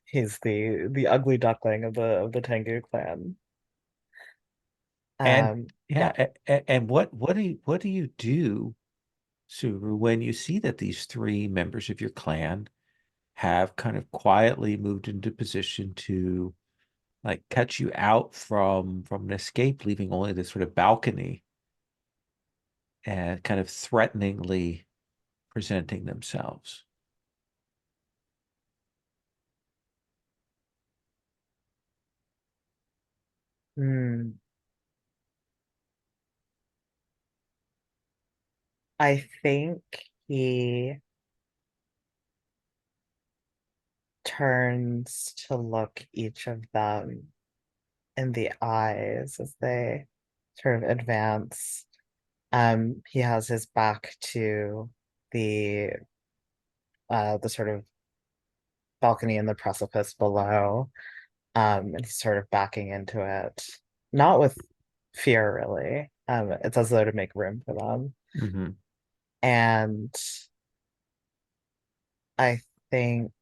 he's the ugly duckling of the Tengu clan. And and what do you do, Suru, when you see that these three members of your clan have kind of quietly moved into position to like cut you out from an escape, leaving only this sort of balcony and kind of threateningly presenting themselves? I think he turns to look each of them in the eyes as they sort of advance. He has his back to the sort of balcony and the precipice below. And he's sort of backing into it, not with fear really. It's as though to make room for them. And I think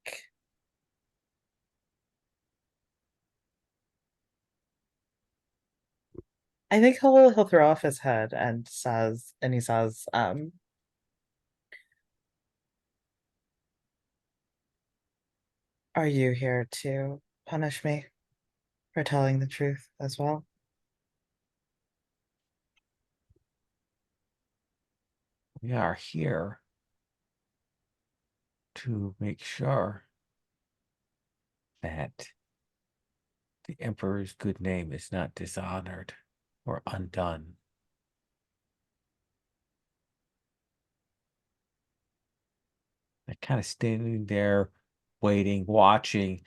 he'll throw off his head and he says, are you here to punish me for telling the truth as well? We are here to make sure that the Emperor's good name is not dishonored or undone. They're kind of standing there, waiting, watching.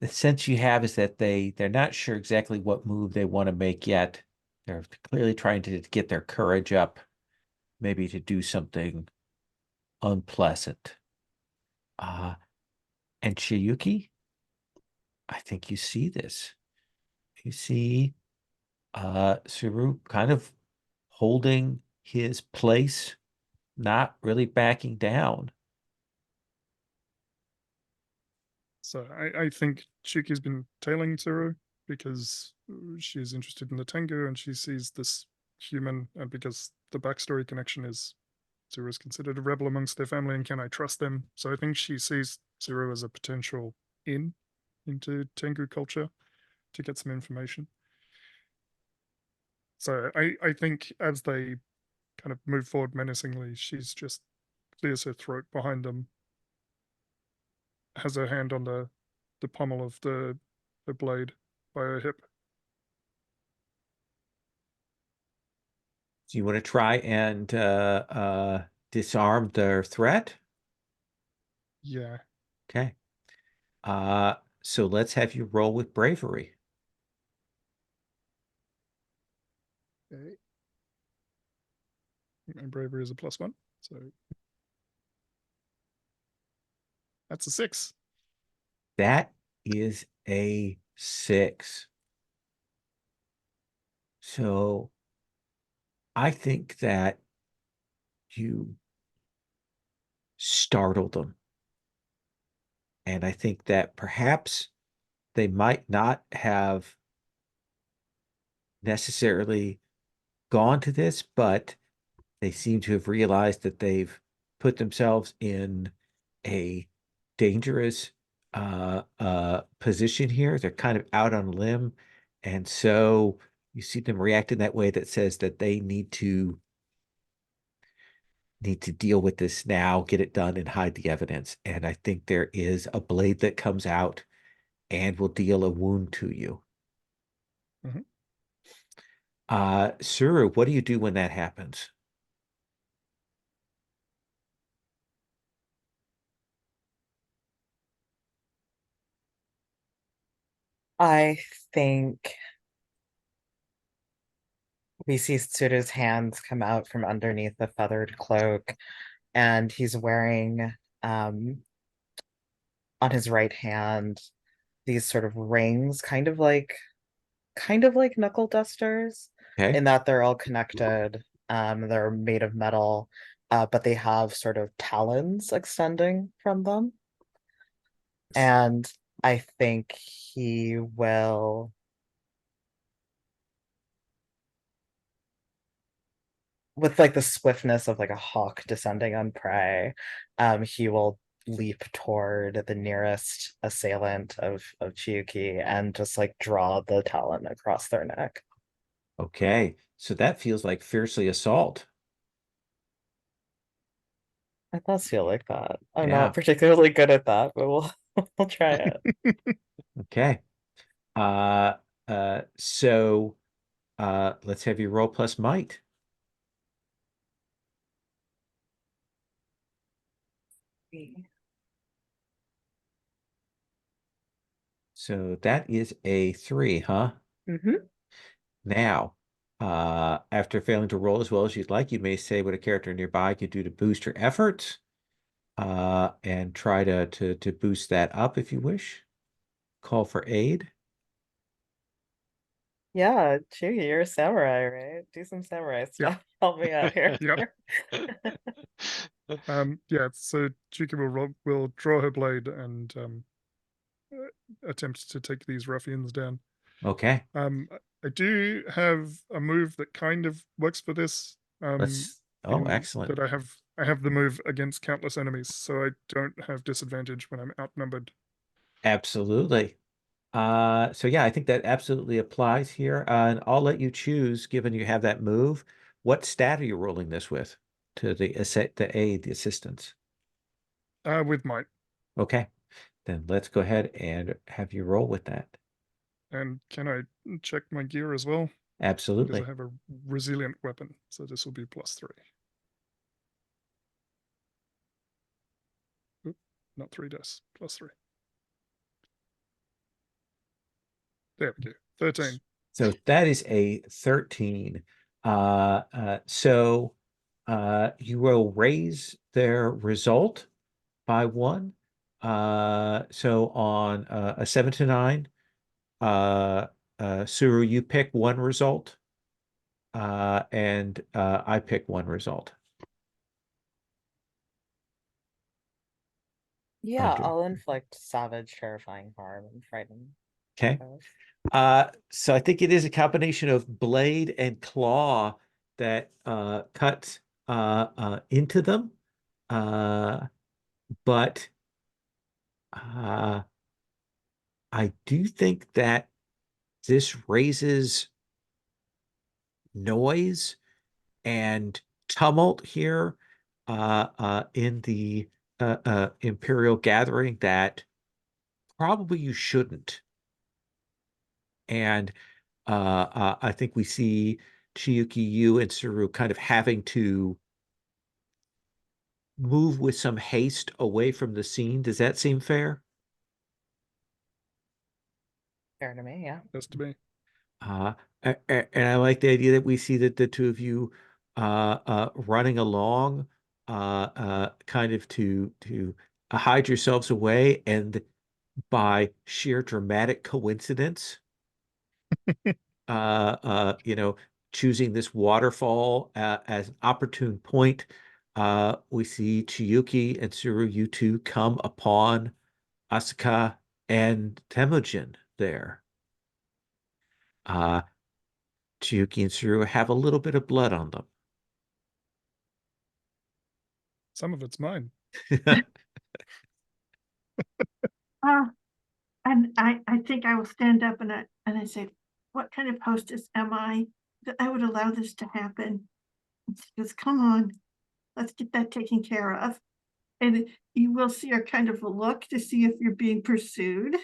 The sense you have is that they're not sure exactly what move they want to make yet. They're clearly trying to get their courage up, maybe to do something unpleasant. And Chiyuki, I think you see this. You see Suru kind of holding his place, not really backing down. So I think Chuki's been tailing Tsuru because she's interested in the Tengu and she sees this human, and because the backstory connection is Tsuru is considered a rebel amongst their family, and can I trust them? So I think she sees Tsuru as a potential into Tengu culture to get some information. So I think as they kind of move forward menacingly, she's just clears her throat behind them, has her hand on the pommel of the blade by her hip. So you want to try and disarm their threat? Yeah. Okay. So let's have you roll with bravery. Okay. My bravery is a +1, so that's a 6. That is a 6. So I think that you startled them. And I think that perhaps they might not have necessarily gone to this, but they seem to have realized that they've put themselves in a dangerous position here. They're kind of out on a limb. And so you see them react in that way that says that they need to deal with this now, get it done, and hide the evidence. And I think there is a blade that comes out and will deal a wound to you. Mhm. Suru, what do you do when that happens? I think we see Tsuru's hands come out from underneath the feathered cloak, and he's wearing on his right hand these sort of rings, kind of like knuckle dusters, Okay. in that they're all connected. They're made of metal, but they have sort of talons extending from them. And I think he will, with like the swiftness of like a hawk descending on prey, he will leap toward the nearest assailant of Chiyuki and just like draw the talon across their neck. Okay. So that feels like fiercely assault. It does feel like that. I'm Yeah. not particularly good at that, but we'll try it. Okay. Uh so let's have you roll plus might. So that is a 3, huh? Mm-hmm. Now, after failing to roll as well as you'd like, you may say what a character nearby can do to boost your efforts, and try to boost that up if you wish. Call for aid. Yeah, Chugi, you're a samurai, right? Do some samurai stuff. Help me out here. Yep. Yeah, so Chiki will draw her blade and attempt to take these ruffians down. Okay. I do have a move that kind of works for this. Oh, in excellent. that I have the move against countless enemies, so I don't have disadvantage when I'm outnumbered. Absolutely. So yeah, I think that absolutely applies here. And I'll let you choose, given you have that move, what stat are you rolling this with to the aid, the assistance? With might. Okay. Then let's go ahead and have you roll with that. And can I check my gear as well? Because Absolutely. I have a resilient weapon, so this will be +3. Oop, not 3 dice, +3. There we go. 13. So that is a 13. So you will raise their result by 1. So on a 7 to 9, Suru, you pick one result, and I pick one result. Yeah, Under. I'll inflict savage, terrifying harm and frighten. Okay. foes. So I think it is a combination of blade and claw that cuts into them. But I do think that this raises noise and tumult here in the Imperial gathering that probably you shouldn't. And I think we see Chiyuki, you, and Suru kind of having to move with some haste away from the scene. Does that seem fair? Fair to me, yeah. Has to be. And I like the idea that we see that the two of you running along, kind of to hide yourselves away, and by sheer dramatic coincidence, you know, choosing this waterfall as an opportune point, we see Chiyuki and Tsuru, you two come upon Asuka and Temujin there. Chiyuki and Tsuru have a little bit of blood on them. Some of it's mine. And I think I will stand up and I say, what kind of hostess am I that I would allow this to happen? And she goes, come on, let's get that taken care of. And you will see her kind of look to see if you're being pursued.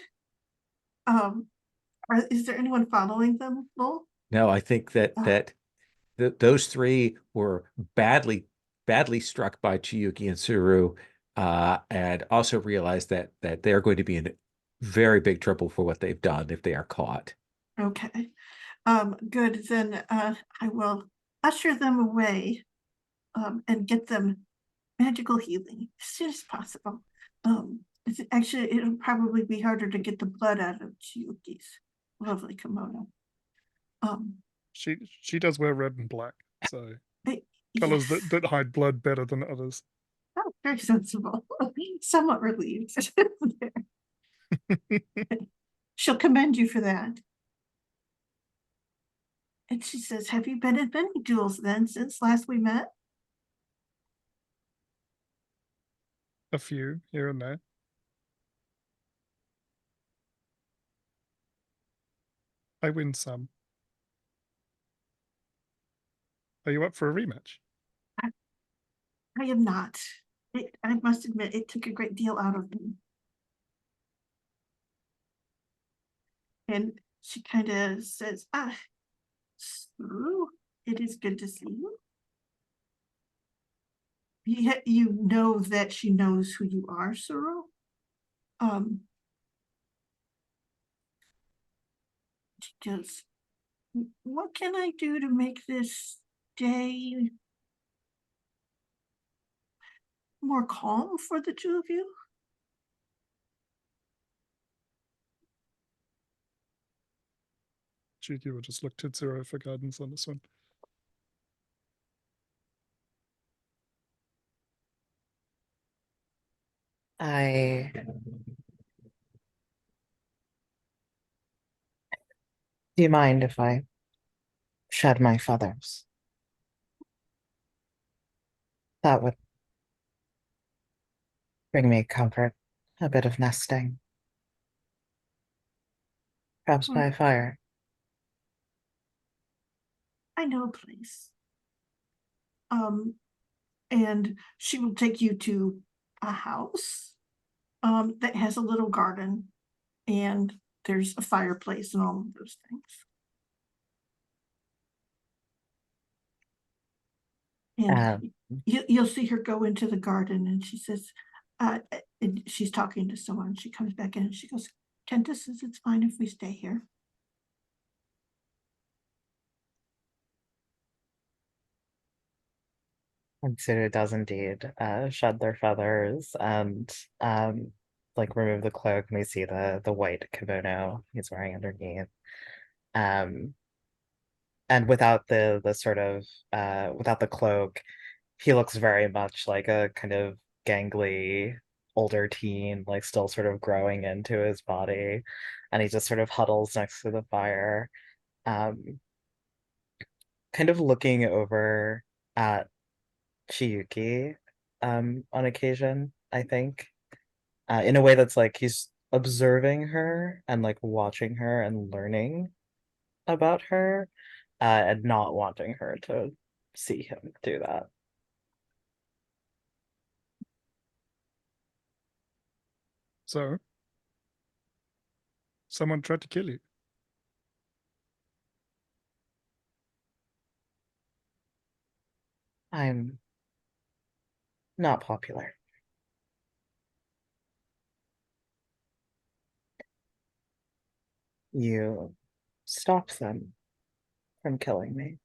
Is there anyone following them, Lowell? No, I think that those three were badly struck by Chiyuki and Tsuru, and also realized that they're going to be in very big trouble for what they've done if they are caught. Okay. Good, then I will usher them away and get them magical healing as soon as possible. Actually, it'll probably be harder to get the blood out of Chiyuki's lovely kimono. She does wear red and black, so colors Yes. that hide blood better than others. Oh, very sensible. Somewhat relieved. She'll commend you for that. And she says, have you been in many duels then since last we met? A few here and there. I win some. Are you up for a rematch? I am not. I must admit, it took a great deal out of me. And she kind of says, Suru, it is good to see you. You know that she knows who you are, Suru. She goes, what can I do to make this day more calm for the two of you? Chiki will just look to Tsuru for guidance on this one. Do you mind if I shed my feathers? That would bring me comfort, a bit of nesting. Perhaps by a fire. I know a place. And she will take you to a house that has a little garden, and there's a fireplace and all of those things. And you'll see her go into the garden, and she says, and she's talking to someone. She comes back in and she goes, Kenta says it's fine if we stay here. And Suru does indeed shed their feathers and like remove the cloak, and we see the white kimono he's wearing underneath. And without the sort of without the cloak, he looks very much like a kind of gangly older teen, like still sort of growing into his body. And he just sort of huddles next to the fire, kind of looking over at Chiyuki on occasion, I think, in a way that's like he's observing her and like watching her and learning about her, and not wanting her to see him do that. So, someone tried to kill you. I'm not popular. You stopped them from killing me.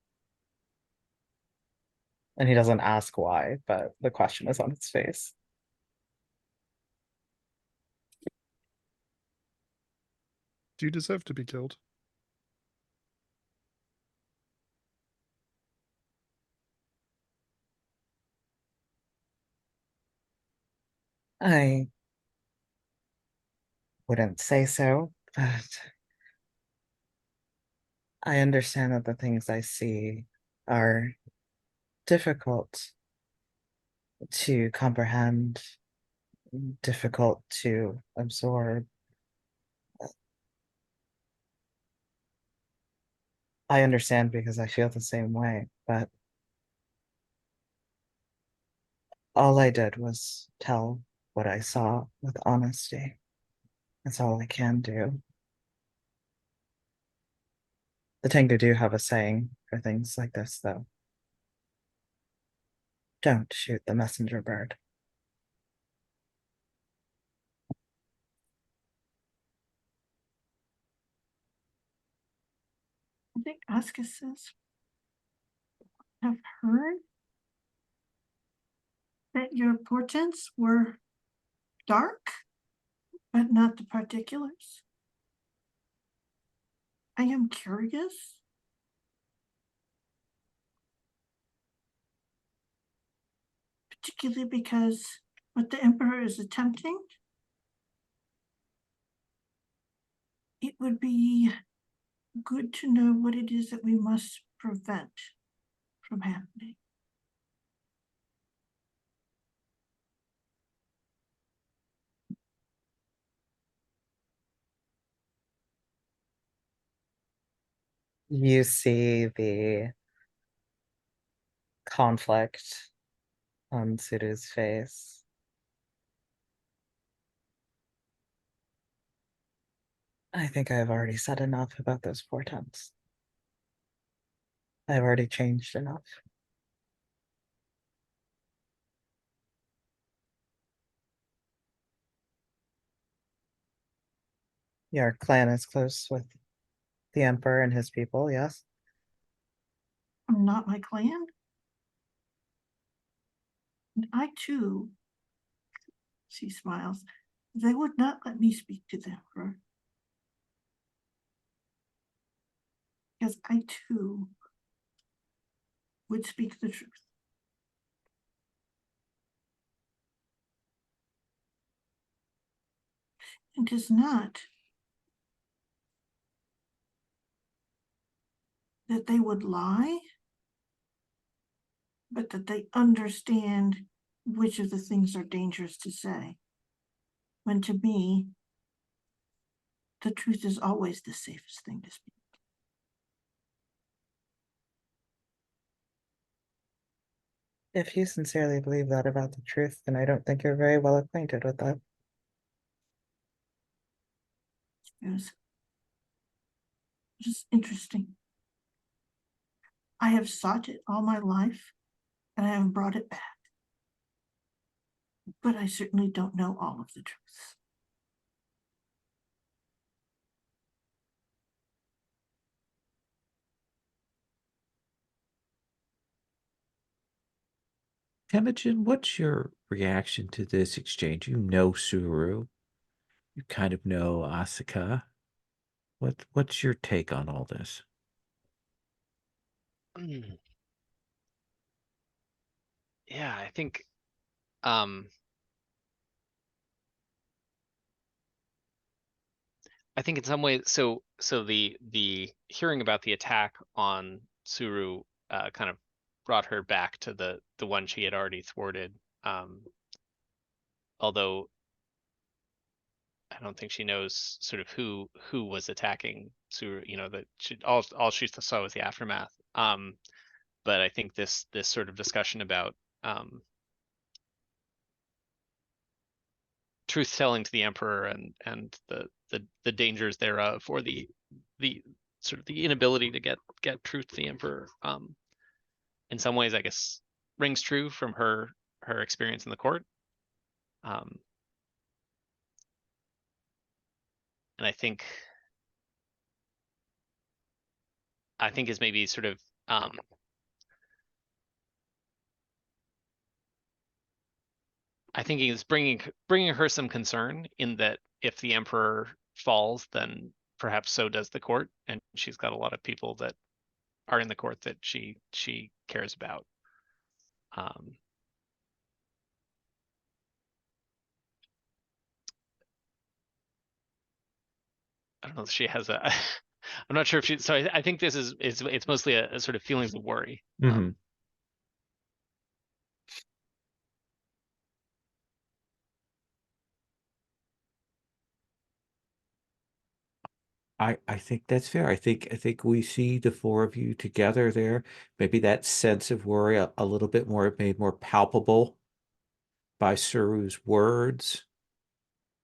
And he doesn't ask why, but the question is on his face. Do you deserve to be killed? I wouldn't say so, but I understand that the things I see are difficult to comprehend, difficult to absorb. I understand because I feel the same way, but all I did was tell what I saw with honesty. That's all I can do. The Tengu do have a saying for things like this, though. Don't shoot the messenger bird. I think Asuka says, I've heard that your portents were dark, but not the particulars. I am curious. Particularly because what the Emperor is attempting, it would be good to know what it is that we must prevent from happening. You see the conflict on Suru's face. I think I've already said enough about those portents. I've already changed enough. Your clan is close with the Emperor and his people, yes? I'm not my clan. And I too, she smiles, they would not let me speak to the Emperor. Because I too would speak the truth. It is not that they would lie, but that they understand which of the things are dangerous to say. When to me, the truth is always the safest thing to speak. If you sincerely believe that about the truth, then I don't think you're very well acquainted with that. It was just interesting. I have sought it all my life, and I have brought it back. But I certainly don't know all of the truth. Temujin, what's your reaction to this exchange? You know Suru. You kind of know Asuka. What's your take on all this? Yeah, I think um I think in some ways, so the hearing about the attack on Suru kind of brought her back to the one she had already thwarted. Although I don't think she knows sort of who was attacking Suru. You know, that she all she saw was the aftermath. But I think this sort of discussion about truth telling to the emperor and the dangers thereof, or the sort of the inability to get truth to the emperor, in some ways I guess rings true from her experience in the court. And I think is maybe sort of I think it's bringing her some concern in that if the emperor falls, then perhaps so does the court, and she's got a lot of people that are in the court that she cares about. I don't know if she has a. I'm not sure if she. So I think this is it's mostly a sort of feelings of worry. Mhm. I think that's fair. I think we see the four of you together there. Maybe that sense of worry a little bit more made more palpable by Suru's words,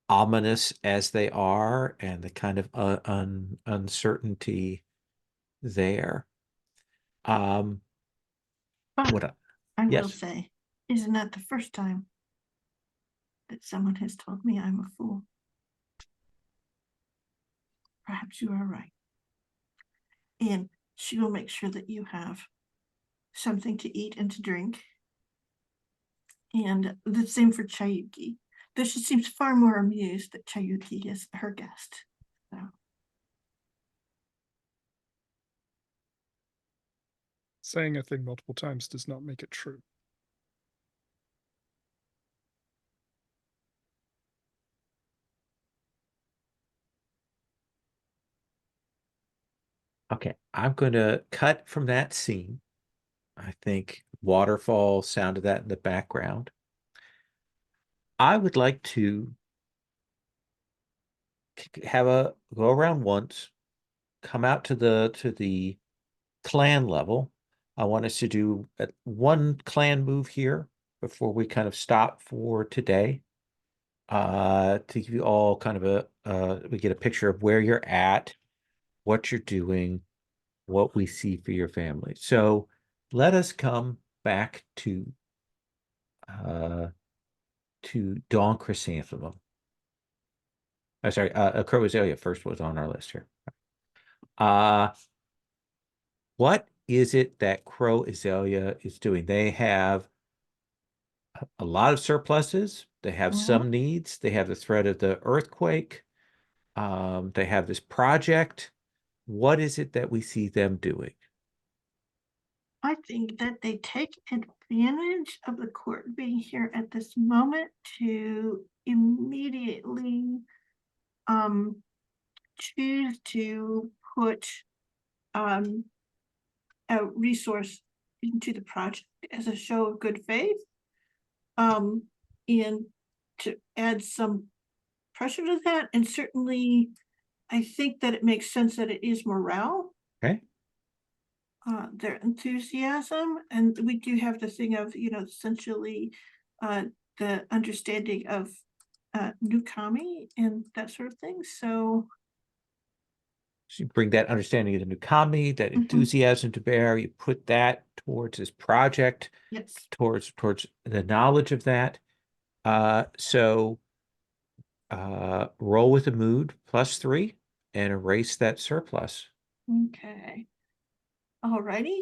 ominous as they are, and the kind of uncertainty there. But What? I will Yes. say, isn't that the first time that someone has told me I'm a fool? Perhaps you are right. And she will make sure that you have something to eat and to drink. And the same for Chayuki. Though she seems far more amused that Chayuki is her guest. So. Saying a thing multiple times does not make it true. Okay, I'm going to cut from that scene. I think waterfall sound of that in the background. I would like to have a go around once, come out to the clan level. I want us to do one clan move here before we kind of stop for today. To give you all kind of we get a picture of where you're at, what you're doing, what we see for your family. So let us come back to Dawn Chrysanthemum. Oh, sorry, Crow Azalea first was on our list here. What is it that Crow Azalea is doing? They have a lot of surpluses. They have some needs. They have the threat of the earthquake. They have this project. What is it that we see them doing? I think that they take advantage of the court being here at this moment to immediately choose to put a resource into the project as a show of good faith, and to add some pressure to that. And certainly I think that it makes sense that it is morale. Okay. Their enthusiasm, and we do have the thing of, essentially the understanding of Nukami and that sort of thing. So you bring that understanding of the Nukami, that enthusiasm to bear. You put that towards this project, yes, towards the knowledge of that. So roll with a mood +3 and erase that surplus. okay, alrighty.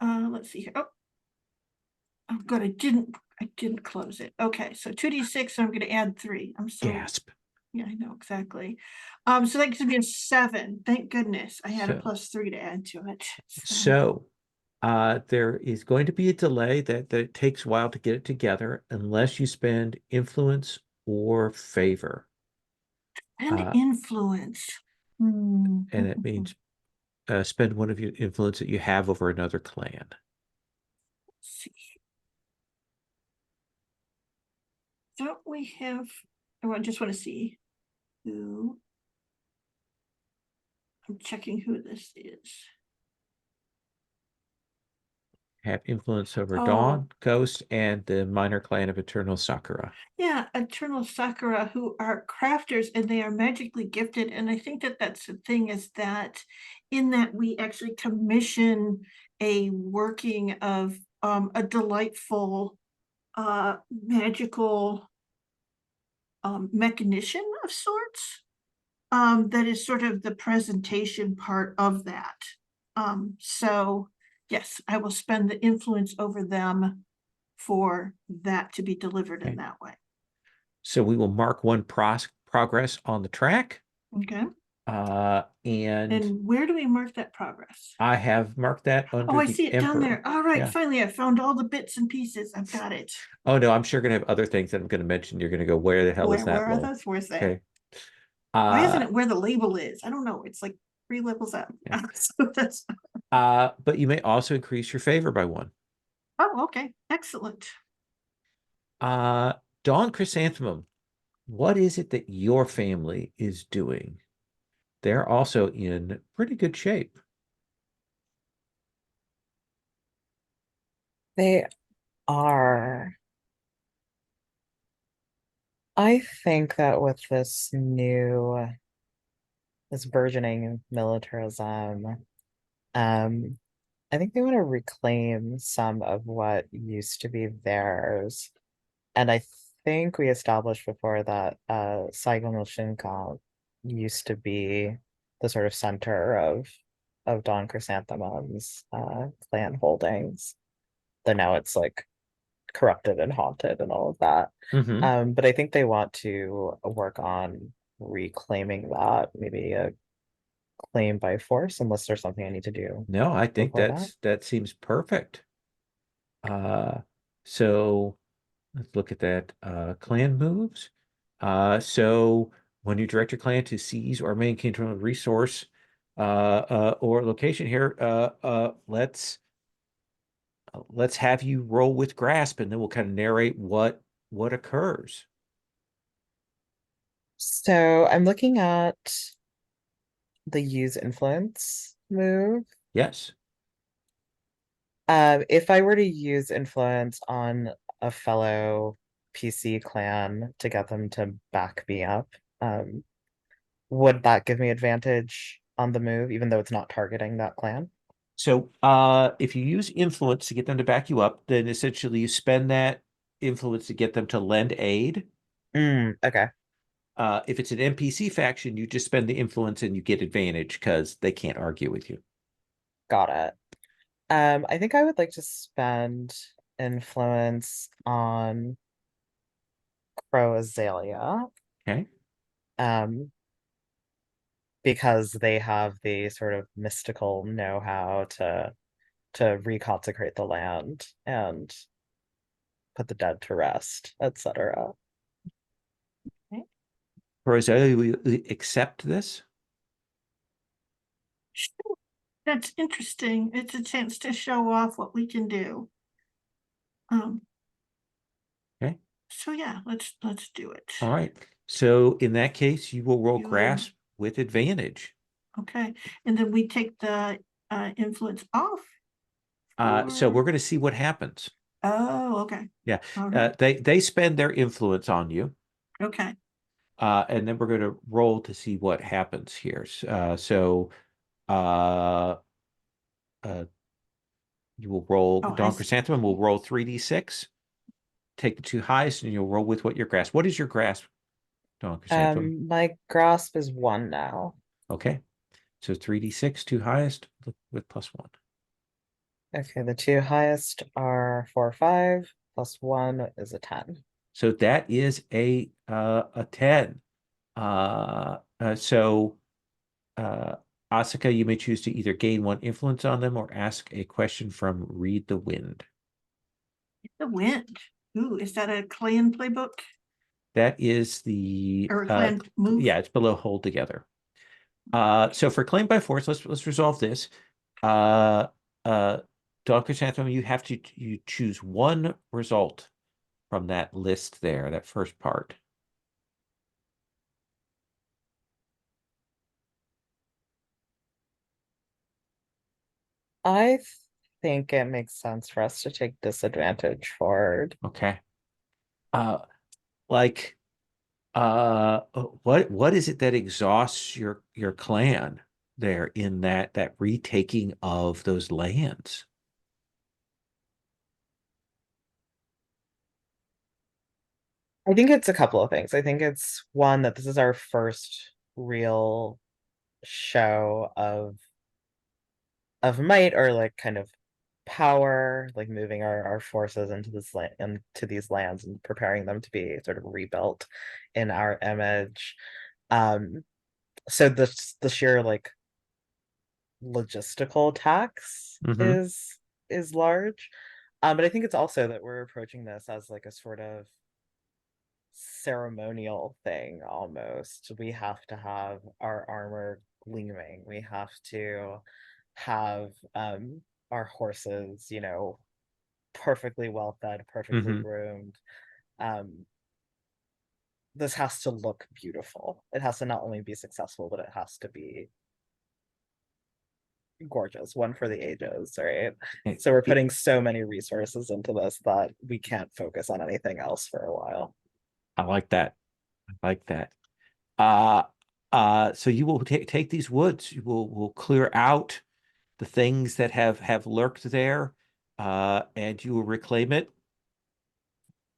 Let's see here. Oh good, I didn't close it. Okay, so 2d6, I'm going to add 3. I'm so Gasp. Yeah, I know exactly. So that gives me a 7. Thank goodness I had a +3 to add to it. So there is going to be a delay that it takes a while to get it together unless you spend influence or favor. And influence. And it means spend one of your influence that you have over another clan. Let's see. Don't we have, I just want to see who, I'm checking who this is. Have influence over Dawn, Ghost, and the minor clan of Eternal Sakura. Yeah, Eternal Sakura, who are crafters and they are magically gifted. And I think that that's the thing, is that in that we actually commission a working of a delightful magical mechanician of sorts, that is sort of the presentation part of that. So yes, I will spend the influence over them for that to be delivered in Okay. that way. So we will mark one progress on the track. Okay, And and where do we mark that progress? I have marked that under Oh, I the see it down Emperor. there. All right, Yeah. finally, I found all the bits and pieces. I've got it. Oh no, I'm sure gonna have other things that I'm gonna mention. You're gonna go, where the hell is that? Where are Lowell?" those? Where's that? Okay. Why isn't it where the label is? I don't know. It's like 3 levels up. Yeah. So that's, But you may also increase your favor by 1. oh, okay, excellent. Dawn Chrysanthemum, what is it that your family is doing? They're also in pretty good shape. They are. I think that with this burgeoning militarism, I think they want to reclaim some of what used to be theirs. And I think we established before that Saigon Shinkan used to be the sort of center of Dawn Chrysanthemum's clan holdings. Though now it's like corrupted and haunted and all of that. Mhm. But I think they want to work on reclaiming that, maybe a claim by force, unless there's something I need to do. No, I think before that seems perfect. So let's look at that. Clan moves. So when you direct your clan to seize or maintain control of a resource or location here, let's have you roll with grasp, and then we'll kind of narrate what occurs. So I'm looking at the use influence move. Yes. If I were to use influence on a fellow PC clan to get them to back me up, would that give me advantage on the move, even though it's not targeting that clan? So if you use influence to get them to back you up, then essentially you spend that influence to get them to lend aid. Okay. If it's an NPC faction, you just spend the influence and you get advantage because they can't argue with you. Got it. I think I would like to spend influence on Crow Azalea. Okay. Because they have the sort of mystical know-how to reconsecrate the land and put the dead to rest, etc. Rosalia, will you accept this? Sure. That's interesting. It's a chance to show off what we can do. Okay. So yeah, let's do it. All right. So in that case, you will roll You will- grasp with advantage. Okay, and then we take the influence off. So we're or- going to see what happens. Oh, okay. Yeah. All right. They spend their influence on you. Okay. And then we're going to roll to see what happens here. You will roll, Oh, I Dawn see. Chrysanthemum will roll 3d6. Take the 2 highest and you'll roll with what your grasp. What is your grasp, Dawn Chrysanthemum? My grasp is 1 now. Okay. So 3d6, 2 highest with +1. Okay, the 2 highest are 4, 5, plus 1 is a 10. So that is a 10. Asuka, you may choose to either gain 1 influence on them or ask a question from Read the Wind. The wind. Ooh, is that a clan playbook That is the or a clan move? yeah, it's below hold together. So for claim by force, let's resolve this. Dawn Chrysanthemum, you have to you choose 1 result from that list there, that first part. I think it makes sense for us to take disadvantage forward. Okay. Like what is it that exhausts your clan there in that retaking of those lands? I think it's a couple of things. I think it's one that this is our first real show of might, or like kind of power, like moving our forces into this land, into these lands and preparing them to be sort of rebuilt in our image. So the sheer like logistical tax Mhm. is large. But I think it's also that we're approaching this as like a sort of ceremonial thing almost. We have to have our armor gleaming. We have to have our horses, you know, perfectly well fed, perfectly Mhm. groomed. Um, this has to look beautiful. It has to not only be successful, but it has to be gorgeous, one for the ages, right? Eh, So we're it- putting so many resources into this that we can't focus on anything else for a while. I like that. I like that. So you will take these woods. You will clear out the things that have lurked there, and you will reclaim it.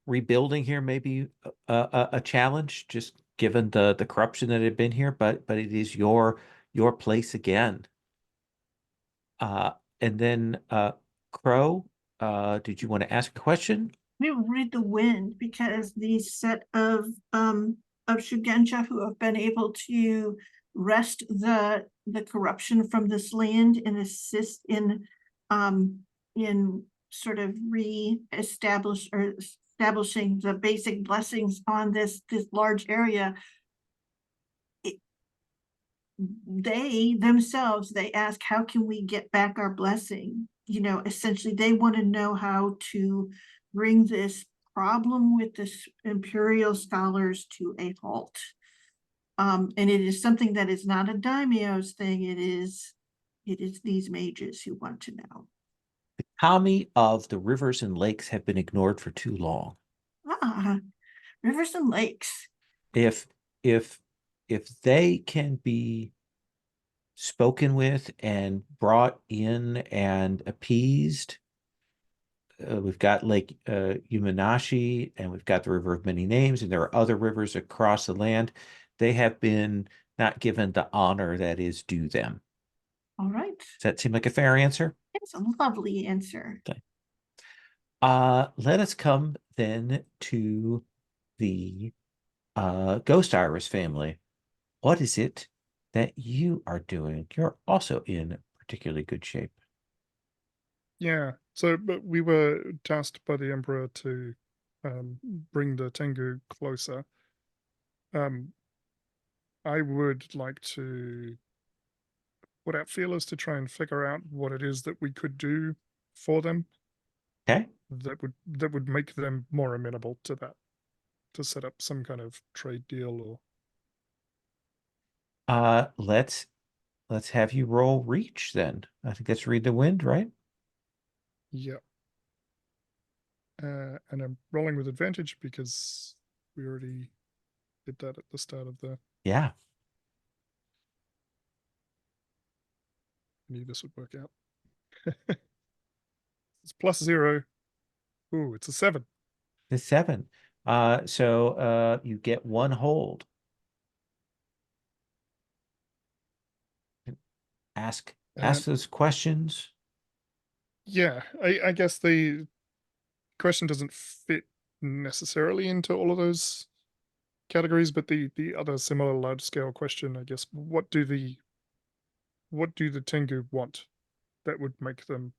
Rebuilding here may be a challenge, just given the corruption that had been here, but it is your place again. Uh, and then Crow, did you want to ask a question? We will read the wind because these set of Shugenja who have been able to wrest the corruption from this land and assist in sort of re-establish or establishing the basic blessings on this large area. They themselves, they ask, how can we get back our blessing? You know, essentially they want to know how to bring this problem with this imperial scholars to a halt. And it is something that is not a daimyo's thing. It is these mages who want to know. How many of the rivers and lakes have been ignored for too long? Rivers and lakes. If if if they can be spoken with and brought in and appeased, we've got Lake Yamanashi, and we've got the River of Many Names, and there are other rivers across the land. They have been not given the honor that is due them. All right. Does that seem like a fair answer? It's a lovely answer. Okay. Let us come then to the Ghost Iris family. What is it that you are doing? You're also in particularly good shape. Yeah. So, but we were tasked by the Emperor to bring the Tengu closer. I would like to put out feelers to try and figure out what it is that we could do for them Okay. that would make them more amenable to that, to set up some kind of trade deal or Let's have you roll reach then. I think that's read the wind, right? yeah. And I'm rolling with advantage because we already did that at the start of the. Yeah. Knew this would work out. It's +0. Ooh, it's a 7. The 7. So you get one hold. Ask And those questions. yeah, I guess the question doesn't fit necessarily into all of those categories, but the other similar large scale question, I guess, what do the Tengu want that would make them,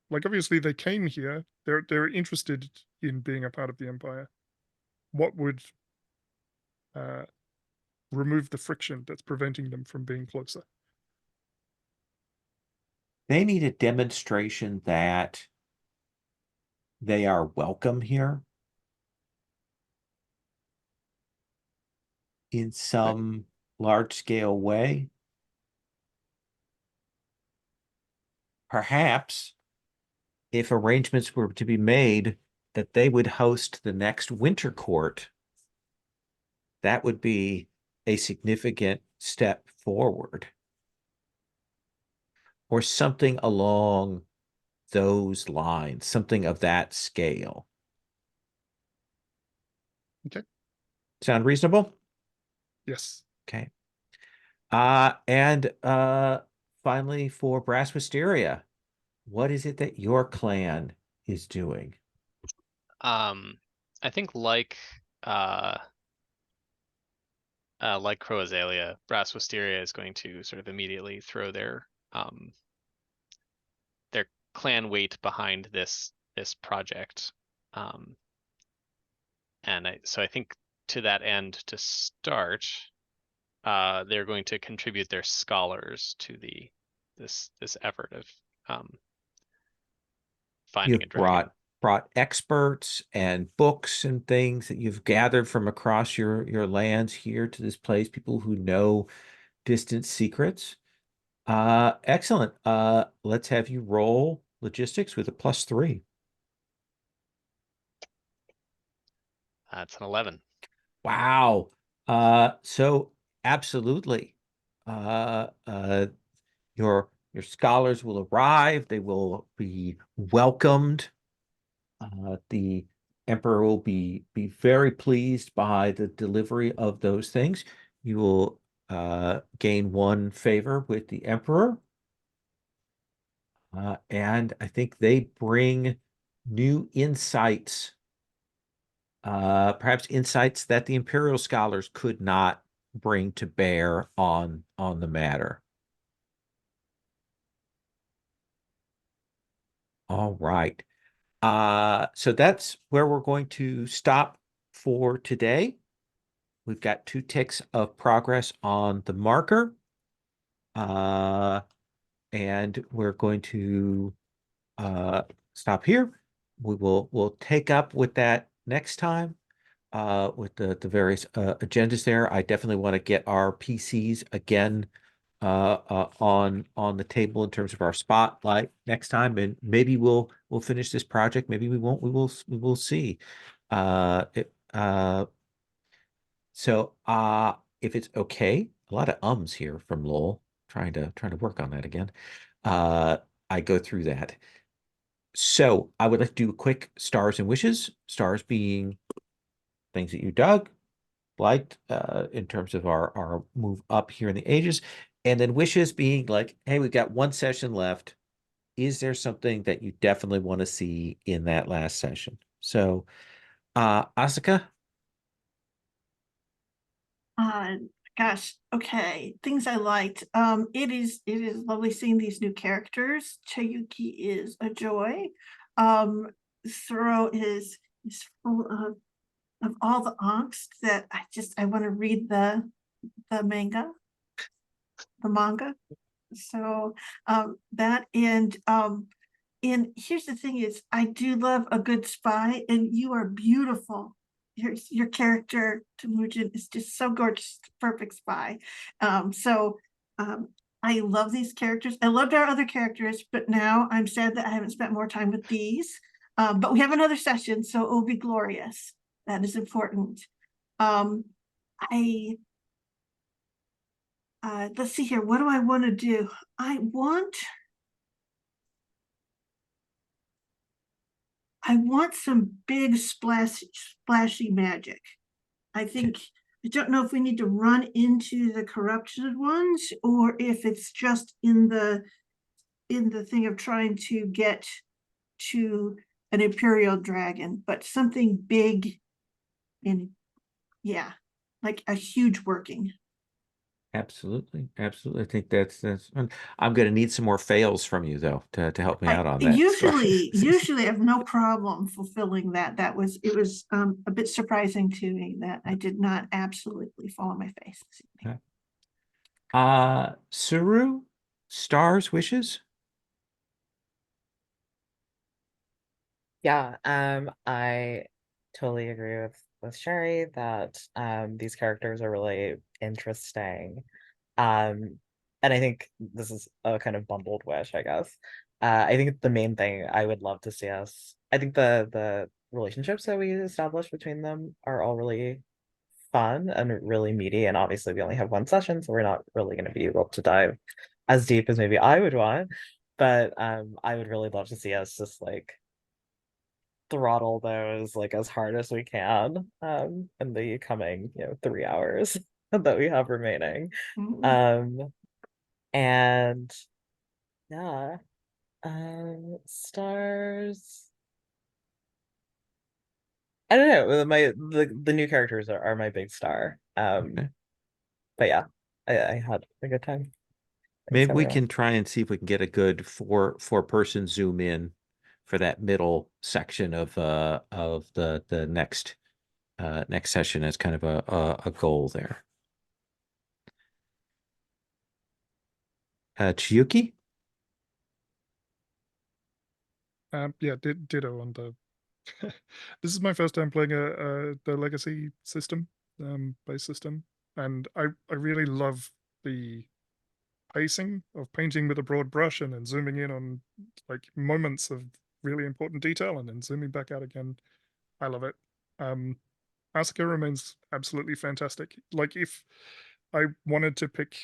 like, obviously they came here, they're interested in being a part of the empire. What would remove the friction that's preventing them from being closer? They need a demonstration that they are welcome here in some large scale way. Perhaps if arrangements were to be made that they would host the next winter court, that would be a significant step forward. Or something along those lines, something of that scale. Okay. Sound reasonable? Yes. Okay. And finally for Brass Wisteria, what is it that your clan is doing? I think like Crow Azalea, Brass Wisteria is going to sort of immediately throw their clan weight behind this project. So I think to that end, to start, they're going to contribute their scholars to this effort of finding a You've dragon. brought experts and books and things that you've gathered from across your lands here to this place, people who know distant secrets. Excellent. Let's have you roll logistics with a +3. That's an 11. Wow. So absolutely. Uh, uh, your scholars will arrive. They will be welcomed. The emperor will be very pleased by the delivery of those things. You will gain 1 favor with the emperor. And I think they bring new insights, perhaps insights that the imperial scholars could not bring to bear on the matter. All right. So that's where we're going to stop for today. We've got 2 ticks of progress on the marker. And we're going to stop here. We'll take up with that next time with the various agendas there. I definitely want to get our PCs again on the table in terms of our spotlight next time, and maybe we'll finish this project. Maybe we won't. We will see. So if it's okay, a lot of ums here from Lowell, trying to work on that again. I go through that. So I would like to do a quick stars and wishes. Stars being things that you dug, liked in terms of our move up here in the ages, and then wishes being like, hey, we've got 1 session left. Is there something that you definitely want to see in that last session? So Asuka. Uh, Gosh, okay. Things I liked. It is lovely seeing these new characters. Chayuki is a joy. Thorough is full of all the angst that I want to read the manga, the manga. So that and here's the thing is I do love a good spy, and you are beautiful. Your character, Temujin, is just so gorgeous, perfect spy. So I love these characters. I loved our other characters, but now I'm sad that I haven't spent more time with these. But we have another session, so it will be glorious. That is important. I Let's see here. What do I want to do? I want some big splashy magic. I think I don't know if we need to run into the corrupted ones or if it's just in the thing of trying to get to an imperial dragon, but something big and yeah, like a huge working. Absolutely. I think that's I'm going to need some more fails from you though to help me I out on that. usually have no problem fulfilling that. It was a bit surprising to me that I did not absolutely fall on my face this evening. Suru, stars, wishes. Yeah, I totally agree with Sherry that these characters are really interesting. And I think this is a kind of bumbled wish, I guess. I think the main thing I would love to see I think the relationships that we establish between them are all really fun and really meaty. And obviously we only have 1 session, so we're not really going to be able to dive as deep as maybe I would want. But I would really love to see us just like throttle those like as hard as we can in the coming 3 hours that we have remaining. Mhm. And yeah, Stars. I don't know. The new characters are my big star. Okay. But yeah, I had a good time. Thanks, Maybe we everyone. can try and see if we can get a good four-person zoom in for that middle section of the next next session as kind of a goal there. Chiyuki? Yeah, ditto on the. This is my first time playing the legacy system, base system, and I really love the pacing of painting with a broad brush and then zooming in on like moments of really important detail and then zooming back out again. I love it. Asuka remains absolutely fantastic. Like if I wanted to pick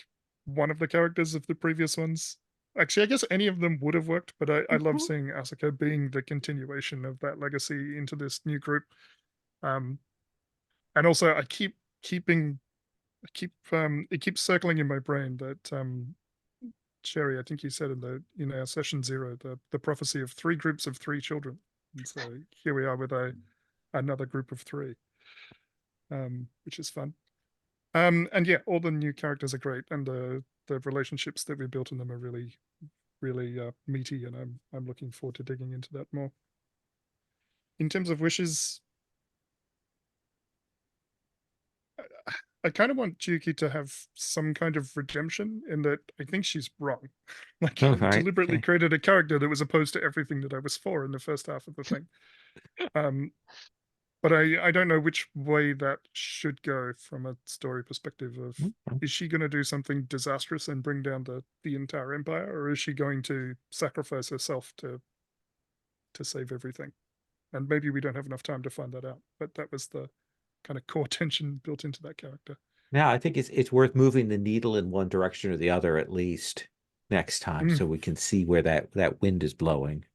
one of the characters of the previous ones, actually I guess any of them would have worked, but I love Mhm. seeing Asuka being the continuation of that legacy into this new group. And also I keep it keeps circling in my brain that Sherry, I think you said in our session 0, the prophecy of 3 groups of 3 children. And so here we are with another group of 3, which is fun. And yeah, all the new characters are great, and the relationships that we built in them are really, really meaty, and I'm looking forward to digging into that more. In terms of wishes, I kind of want Chiyuki to have some kind of redemption in that I think she's wrong. Like, Oh, I right. deliberately Okay. created a character that was opposed to everything that I was for in the first half of the thing. But I don't know which way that should go from a story perspective of, Mhm. is she going to do something disastrous and bring down the entire empire, or is she going to sacrifice herself to save everything? And maybe we don't have enough time to find that out, but that was the kind of core tension built into that character. Now, I think it's worth moving the needle in one direction or the other at least next time, so we can see where that wind is blowing.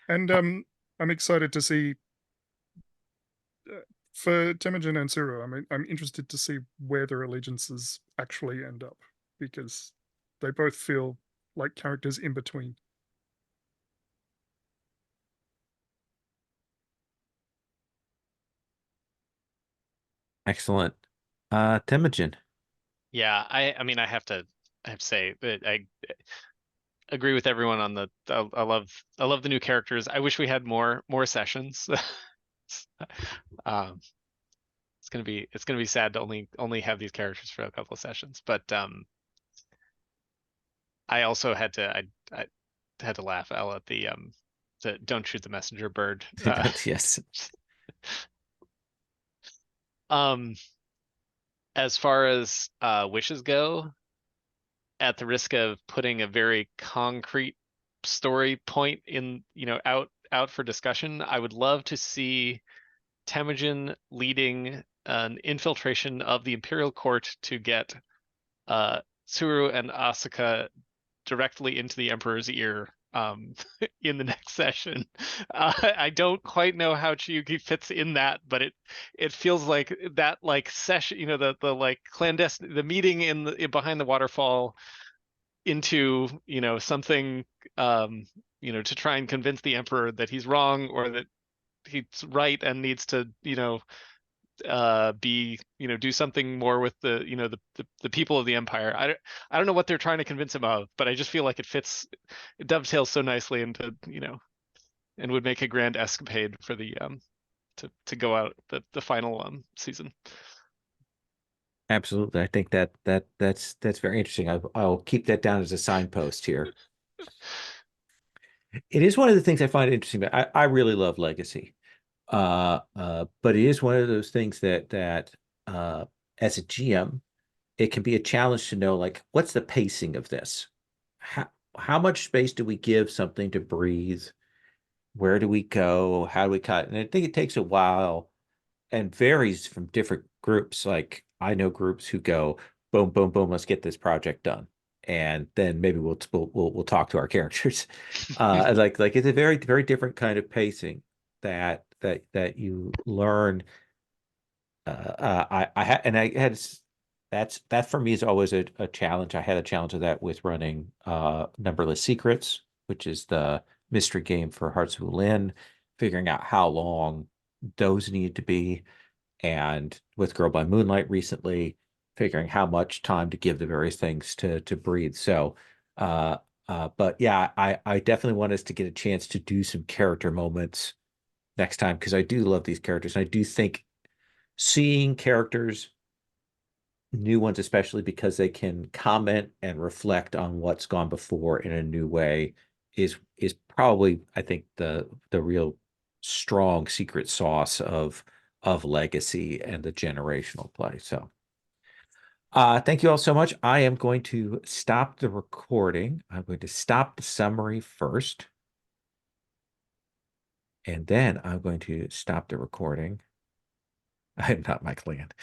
And I'm excited to see for Temujin and Suru. I'm interested to see where their allegiances actually end up, because they both feel like characters in between. Excellent. Temujin. Yeah, I mean, I have to say that I agree with everyone on I love the new characters. I wish we had more sessions. um, it's gonna be sad to only have these characters for a couple of sessions, but I also had to I had to laugh, Ella, at the don't shoot the messenger bird. Yes. Um, as far as wishes go, at the risk of putting a very concrete story point in, out for discussion, I would love to see Temujin leading an infiltration of the Imperial Court to get Tsuru and Asuka directly into the Emperor's ear in the next session. I don't quite know how Chiyuki fits in that, but it feels like that session, the like clandestine, the meeting behind the waterfall into something to try and convince the Emperor that he's wrong or that he's right and needs to be do something more with the people of the empire. I don't know what they're trying to convince him of, but I just feel like it dovetails so nicely into and would make a grand escapade for the to go out the final season. Absolutely. I think that's very interesting. I'll keep that down as a signpost here. It is one of the things I find interesting, but I really love Legacy. But it is one of those things that as a GM, it can be a challenge to know, like, what's the pacing of this? How much space do we give something to breathe? Where do we go? How do we cut? And I think it takes a while and varies from different groups. Like, I know groups who go boom, boom, boom, let's get this project done. And then maybe we'll talk to our characters. Like it's a very, very different kind of pacing that you learn. I had that for me is always a challenge. I had a challenge of that with running Numberless Secrets, which is the mystery game for Hearts of Lynn, figuring out how long those need to be. And with Girl by Moonlight recently, figuring how much time to give the various things to breathe. So but yeah, I definitely want us to get a chance to do some character moments next time, because I do love these characters. And I do think seeing characters, new ones especially, because they can comment and reflect on what's gone before in a new way, is probably, I think, the real strong secret sauce of Legacy and the generational play. So thank you all so much. I am going to stop the recording. I'm going to stop the summary first, and then I'm going to stop the recording. I'm not Mike Land.